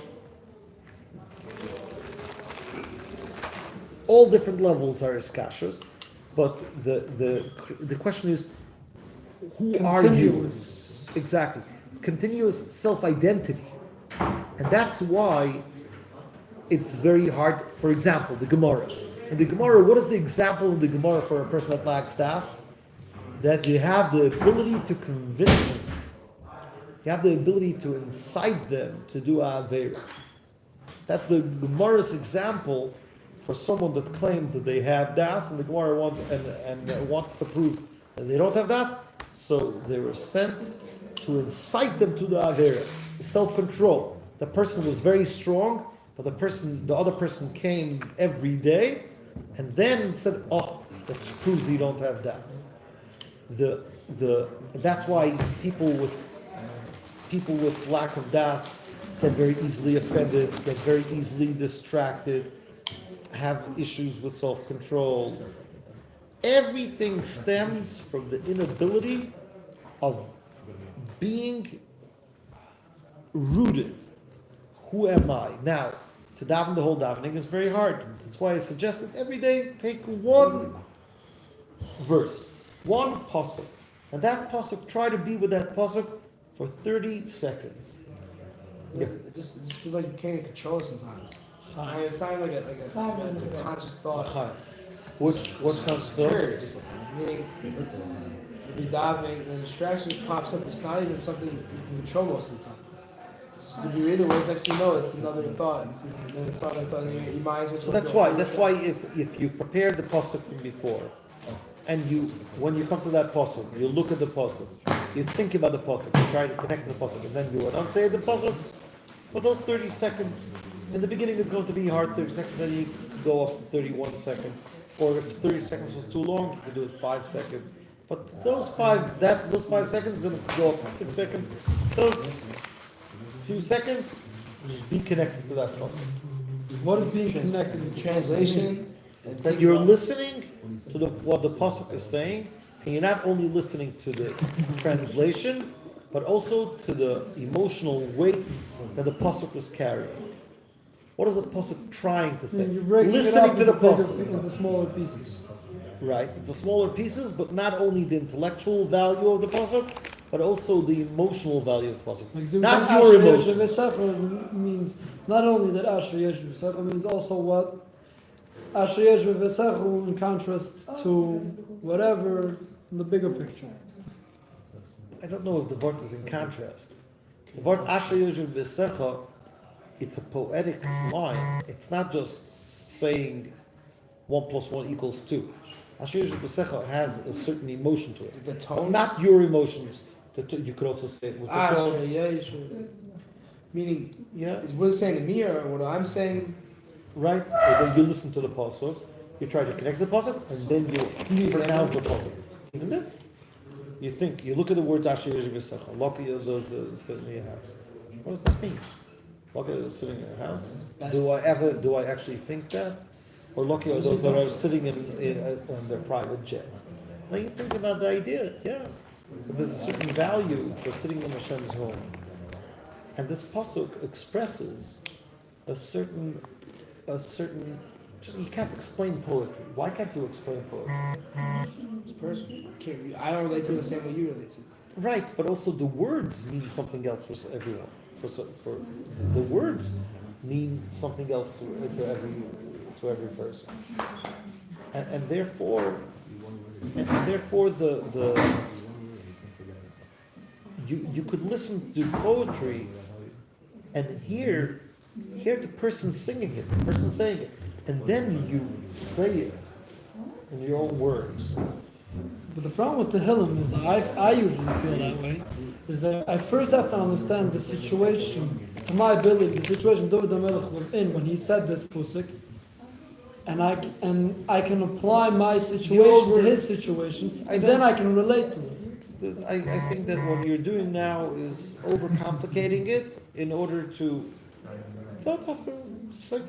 all different levels are iskashas, but the question is, who are you? Exactly. Continuous self-identity. And that's why it's very hard. For example, the Gemara. In the Gemara, what is the example in the Gemara for a person that lacks das? That you have the ability to convince them. You have the ability to incite them to do Aveira. That's the Gemara's example for someone that claimed that they have das, and the Gemara wants to prove that they don't have das. So they were sent to incite them to the Aveira. Self-control. The person was very strong, but the other person came every day, and then said, "Oh, that proves you don't have das." That's why people with lack of das get very easily offended, get very easily distracted, have issues with self-control. Everything stems from the inability of being rooted. Who am I? Now, to daven the whole davening is very hard. That's why I suggested every day take one verse, one pasuk, and that pasuk, try to be with that pasuk for 30 seconds. Yeah. It just feels like you can't control it sometimes. I mean, it's not like a conscious thought. What sounds good? Meaning, you'll be diving and distractions pops up. It's not even something you can control most of the time. It's just you read the words, next thing you know, it's another thought. Another thought, and your mind is. So that's why if you prepare the pasuk from before, and when you come to that pasuk, you look at the pasuk, you think about the pasuk, you try to connect to the pasuk, and then you enunciate say the pasuk for those 30 seconds. In the beginning, it's going to be hard. 30 seconds, then you can go up to 31 seconds. Or if 30 seconds is too long, you can do it 5 seconds. But those 5 seconds, then it can go up to 6 seconds. Those few seconds, just be connected to that pasuk. What is being connected in Translation. That you're listening to what the pasuk is saying, and you're not only listening to the translation, but also to the emotional weight that the pasuk is carrying. What is the pasuk trying to say? You're breaking Listening it to the up pasuk, into smaller pieces. right? Into smaller pieces, but not only the intellectual value of the pasuk, but also the emotional value of the pasuk. Like Not your emotions. V'secha means not only that Asher Yesh V'secha means also what Asher Yesh V'secha in contrast to whatever in the bigger picture. I don't know if the word is in contrast. The word Asher Yesh V'secha, it's a poetic line. It's not just saying 1 + 1 = 2. Asher Yesh V'secha has a certain emotion to it. The tone. Not your emotions. You could also say it with the tone. Asher Yesh. Meaning, Yeah, is what it's saying to me or what I'm saying? right? Or then you listen to the pasuk, you try to connect the pasuk, and then you pronounce the pasuk. Even this. You think, you look at the words Asher Yesh V'secha. Lucky are those that sit in your house. What does that mean? Lucky are those sitting in your house? Do I actually think that? Or lucky are those that are sitting in their private jet? Now you think about the idea, yeah. But there's a certain value for sitting in Hashem's home. And this pasuk expresses a certain, just, you can't explain poetry. Why can't you explain poetry? It's personal. I don't relate to it the same way you relate to it. Right, but also the words mean something else for everyone. For the words mean something else to every person, and therefore you could listen to poetry and hear the person singing it, the person saying it, and then you say it in your own words. But the problem with Tehillim is that I usually feel that way, is that I first have to understand the situation, to my ability, the situation David HaMelech was in when he said this pusik, and I can apply my situation to his situation, and then I can relate to it. I think that what you're doing now is overcomplicating it in order to don't have to. It's like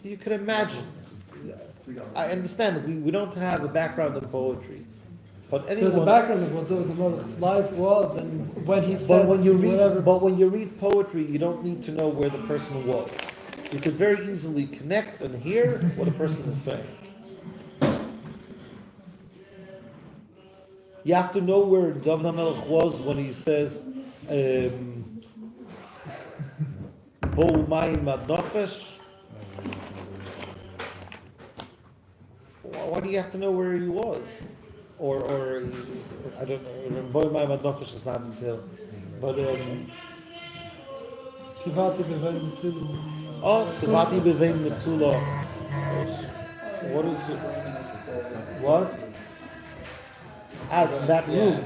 you can imagine. I understand we don't have a background in poetry, but anyone. There's a background of what David HaMelech's life was, and when he said when you read, whatever. but when you read poetry, you don't need to know where the person was. You could very easily connect and hear what a person is saying. You have to know where David HaMelech was when he says, "Bo mayim ad nafesh." Why do you have to know where he was? Or I don't know. Boy, my Nofesh is not until, but Kivati bevein mitzilu. Tivati bevein mitzula. What is it? What? It's in that room.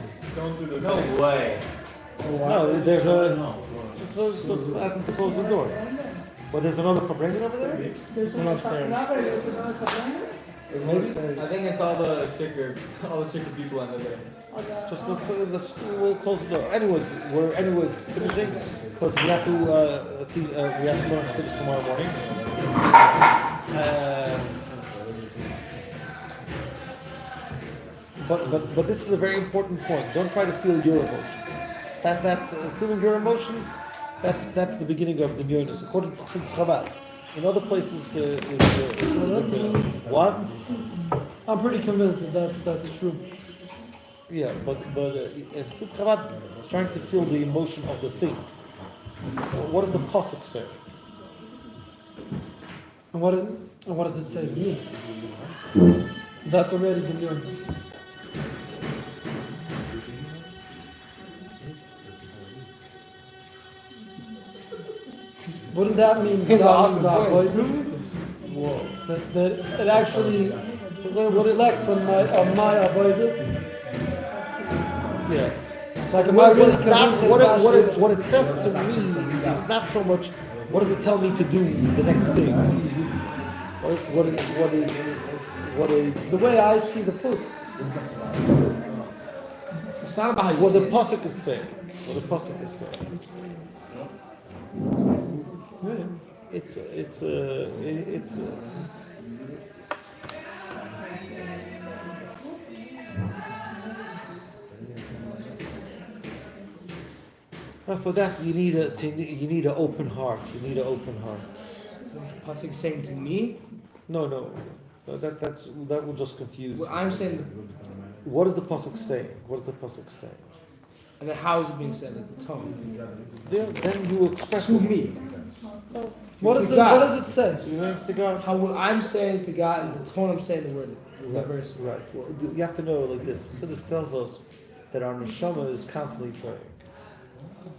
No way. No, there's a. Just ask him to close the door. But there's another Farbrengen over there? One upstairs. Maybe? I think it's all the sicker people under there. Just we'll close the door. Anyways, we're finishing because we have to we have to learn Siddur tomorrow morning. But this is a very important point. Don't try to feel your emotions. That's feeling your emotions. That's the beginning of the Mayanot. According to Chabad. In other places, what? I'm pretty convinced that that's true. Yeah, but Tzitz Chabad is trying to feel the emotion of the thing. What does the pasuk say? And what does it say to me? That's already the Mayanot. Wouldn't that mean It's an awesome that voice. that it actually reflects on my avodah? Yeah. Like, am I really It's not- convinced that it's actually- what it says to me is not so much what does it tell me to do the next thing. What the way I see the post? It's not about how you what see the it. pasuk is saying. What the pasuk is saying. Yeah. It's Well, for that you need an open heart. You need an open heart. So the pasuk saying to me, No. That will just confuse. what I'm saying, What is the pasuk saying? What is the pasuk saying? and then how is it being said, like the tone? Then you express To me. What To does God. it say? You have to go. How what I'm saying to God and the tone I'm saying the word, the verse. Right. Well, you have to know like this. So this tells us that our neshama is constantly praying.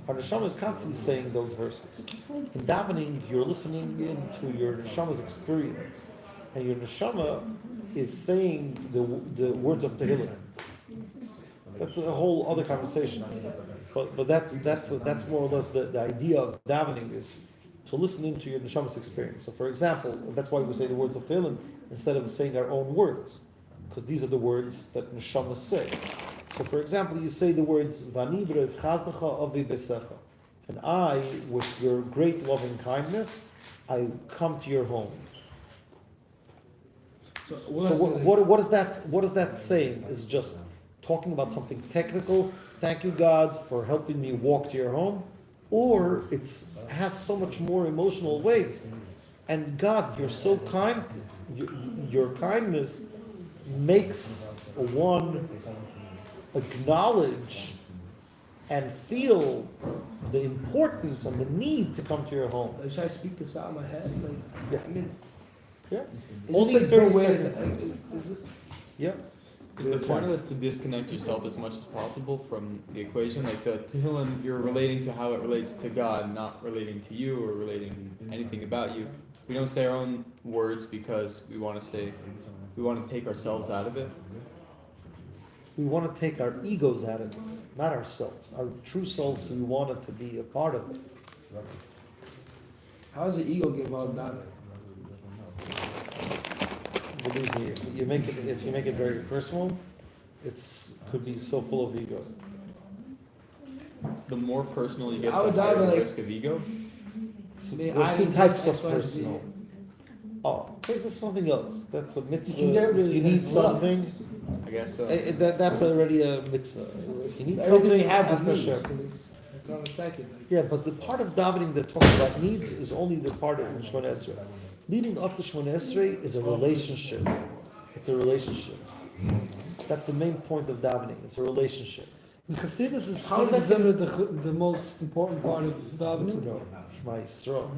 Our neshama is constantly saying those verses. In davening, you're listening into your neshama's experience, and your neshama is saying the words of Tehillim. That's a whole other conversation. But that's more or less the idea of davening is to listen into your neshama's experience. So, for example, that's why we say the words of Tehillim instead of saying our own words, because these are the words that neshama say. So, for example, you say the words "Vani b'rev chazdecha avi besecha," and I, with your great loving kindness, I come to your home. So So what is that? What is that saying? Is it just talking about something technical? Thank you, God, for helping me walk to your home, or has so much more emotional weight. And God, you're so kind. Your kindness makes one acknowledge and feel the importance and the need to come to your home. Like, should I speak this out of my head? Like, Yeah. I mean, Yeah. it's Only just like 30 the way. seconds. Is this? Yeah. Is the point of this to disconnect yourself as much as possible from the equation? Like the Tehillim, you're relating to how it relates to God, not relating to you or relating anything about you. We don't say our own words because we want to take ourselves out of it. We want to take our egos out of it, not ourselves. Our true selves, we want it to be a part of it. How does the ego get involved in that? Believe me, if you make it very personal, could be so full of ego. The more personal you get, I would the higher die, the like- risk of ego. There's two types of personal. Oh, okay, this is something else. That's a mitzvah. You can get rid If of you need that love. something, I guess so. that's already a mitzvah. If you need Everything something, we have is ask me, Hashem. because it's gone a second. Yeah, but the part of davening that talks about needs is only the part of Shemona Esrei. Leading up to Shemona Esrei is a relationship. It's a relationship. That's the main point of davening. It's a relationship. In Chassidus is How is that the most important part of davening. No, Shema Yisrael.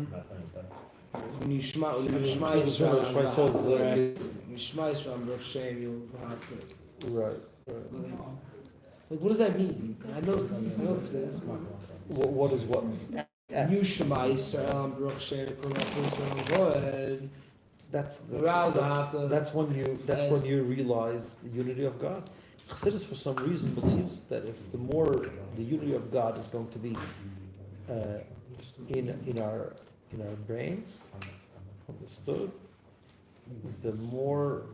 When you Shema, when you Shema Shema Yisrael, Yisrael is when you Shema Yisrael, Baruch Hashem, you'll have to. Right. Like, what does that mean? I know this. What is what? You Shema Yisrael, Baruch Hashem, go ahead. That's when you realize the unity of God. Chassidus, for some reason, believes that if the more the unity of God is going to be in our brains, understood, the more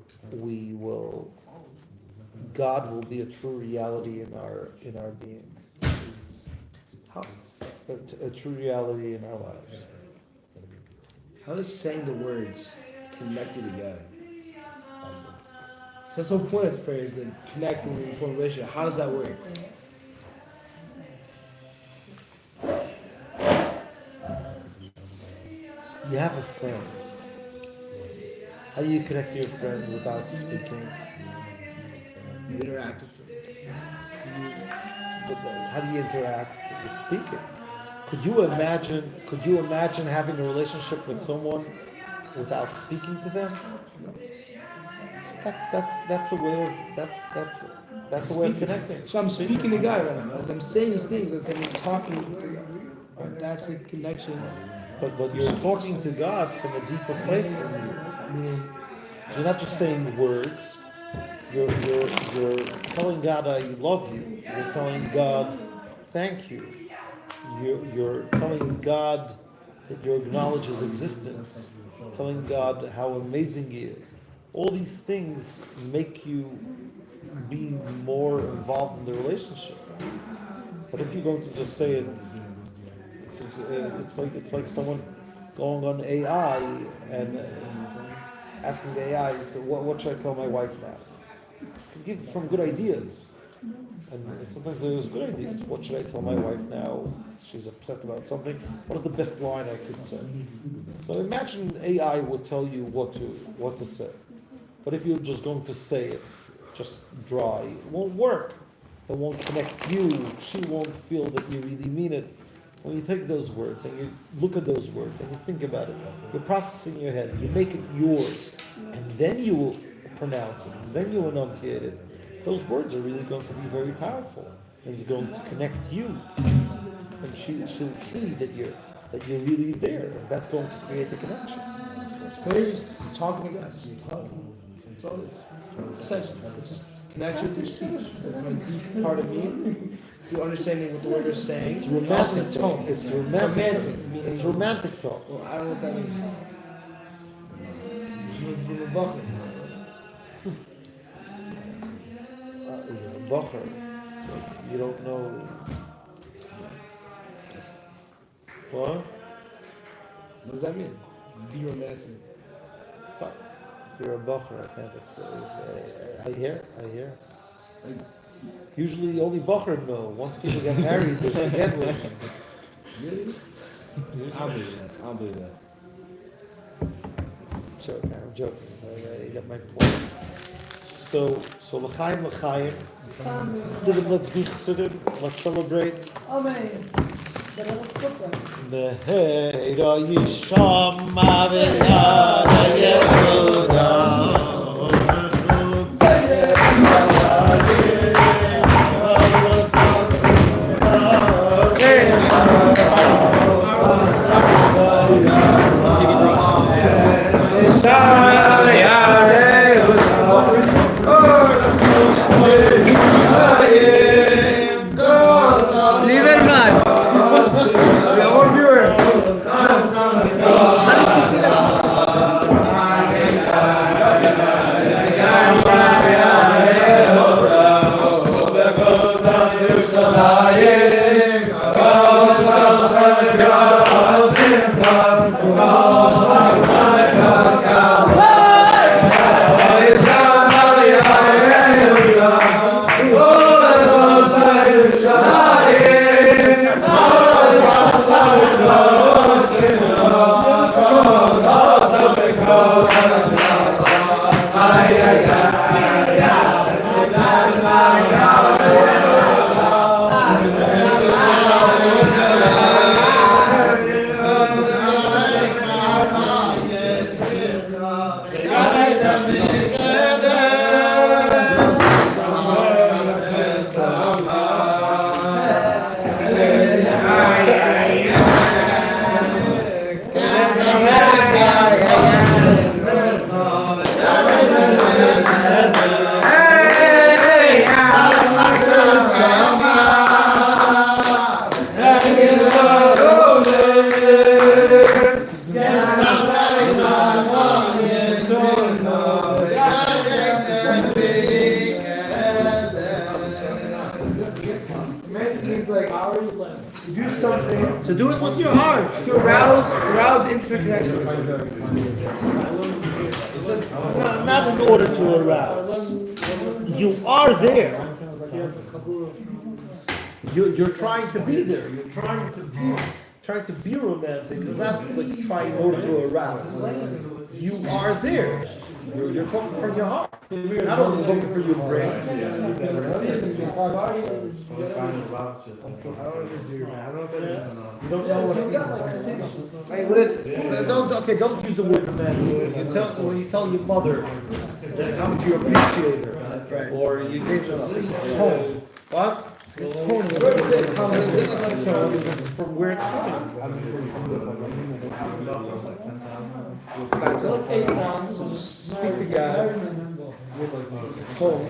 God will be a true reality in our beings. How? A true reality in our lives. How does saying the words connect you to God? That's the whole point of prayer, is to connect and form a relationship. How does that work? You have a friend. How do you connect to your friend without speaking? You interact with them. How do you interact with speaking? Could you imagine having a relationship with someone without speaking to them? That's a way of connecting. So I'm speaking to God right now. As I'm saying these things, I'm talking to God. That's a connection. But you're talking to God from a deeper place in you. So you're not just saying words. You're telling God I love you. You're telling God thank you. You're telling God that you acknowledge His existence. Telling God how amazing He is. All these things make you be more involved in the relationship. But if you're going to just say it, it's like someone going on AI and asking the AI, so what should I tell my wife now? You can give some good ideas. And sometimes there's good ideas. What should I tell my wife now? She's upset about something. What is the best line I could say? So imagine AI would tell you what to say. But if you're just going to say it, just dry, it won't work. It won't connect you. She won't feel that you really mean it. When you take those words and you look at those words and you think about it, you're processing in your head, you make it yours, and then you pronounce it, and then you enunciate it. Those words are really going to be very powerful. It's going to connect you, and she'll see that you're really there. And that's going to create the connection. Prayer is just talking to God, just talking. It's all it's just connection through speech. So from a deep part of me, through understanding what the word is saying. It's romantic tone. It's romantic. It's romantic talk. Well, I don't know what that means. You're a bacher. You're a bacher. So you don't know. What? What does that mean? Be romantic. Fuck. If you're a bacher, I can't accept. I hear. Usually only bacher know. Once people get married, they forget what. Really? I'll believe that. I'm joking. You got my point. So l'chaim. Chassidim, let's be chassidim. Let's celebrate. Amen. Meheira yishama v'yada Yehuda. To arouse intimate connection. Not in order to arouse. You are there. You're trying to be there. You're trying to be romantic. It's not like trying in order to arouse. You are there. You're talking from your heart. Not only talking for your brain. You don't know what it means. Hey, what if? Don't use the word romantic. When you tell your mother that how much you appreciate her, or you gave her a sweet tone. What? The tone is from where it's coming. So speak to God with tone.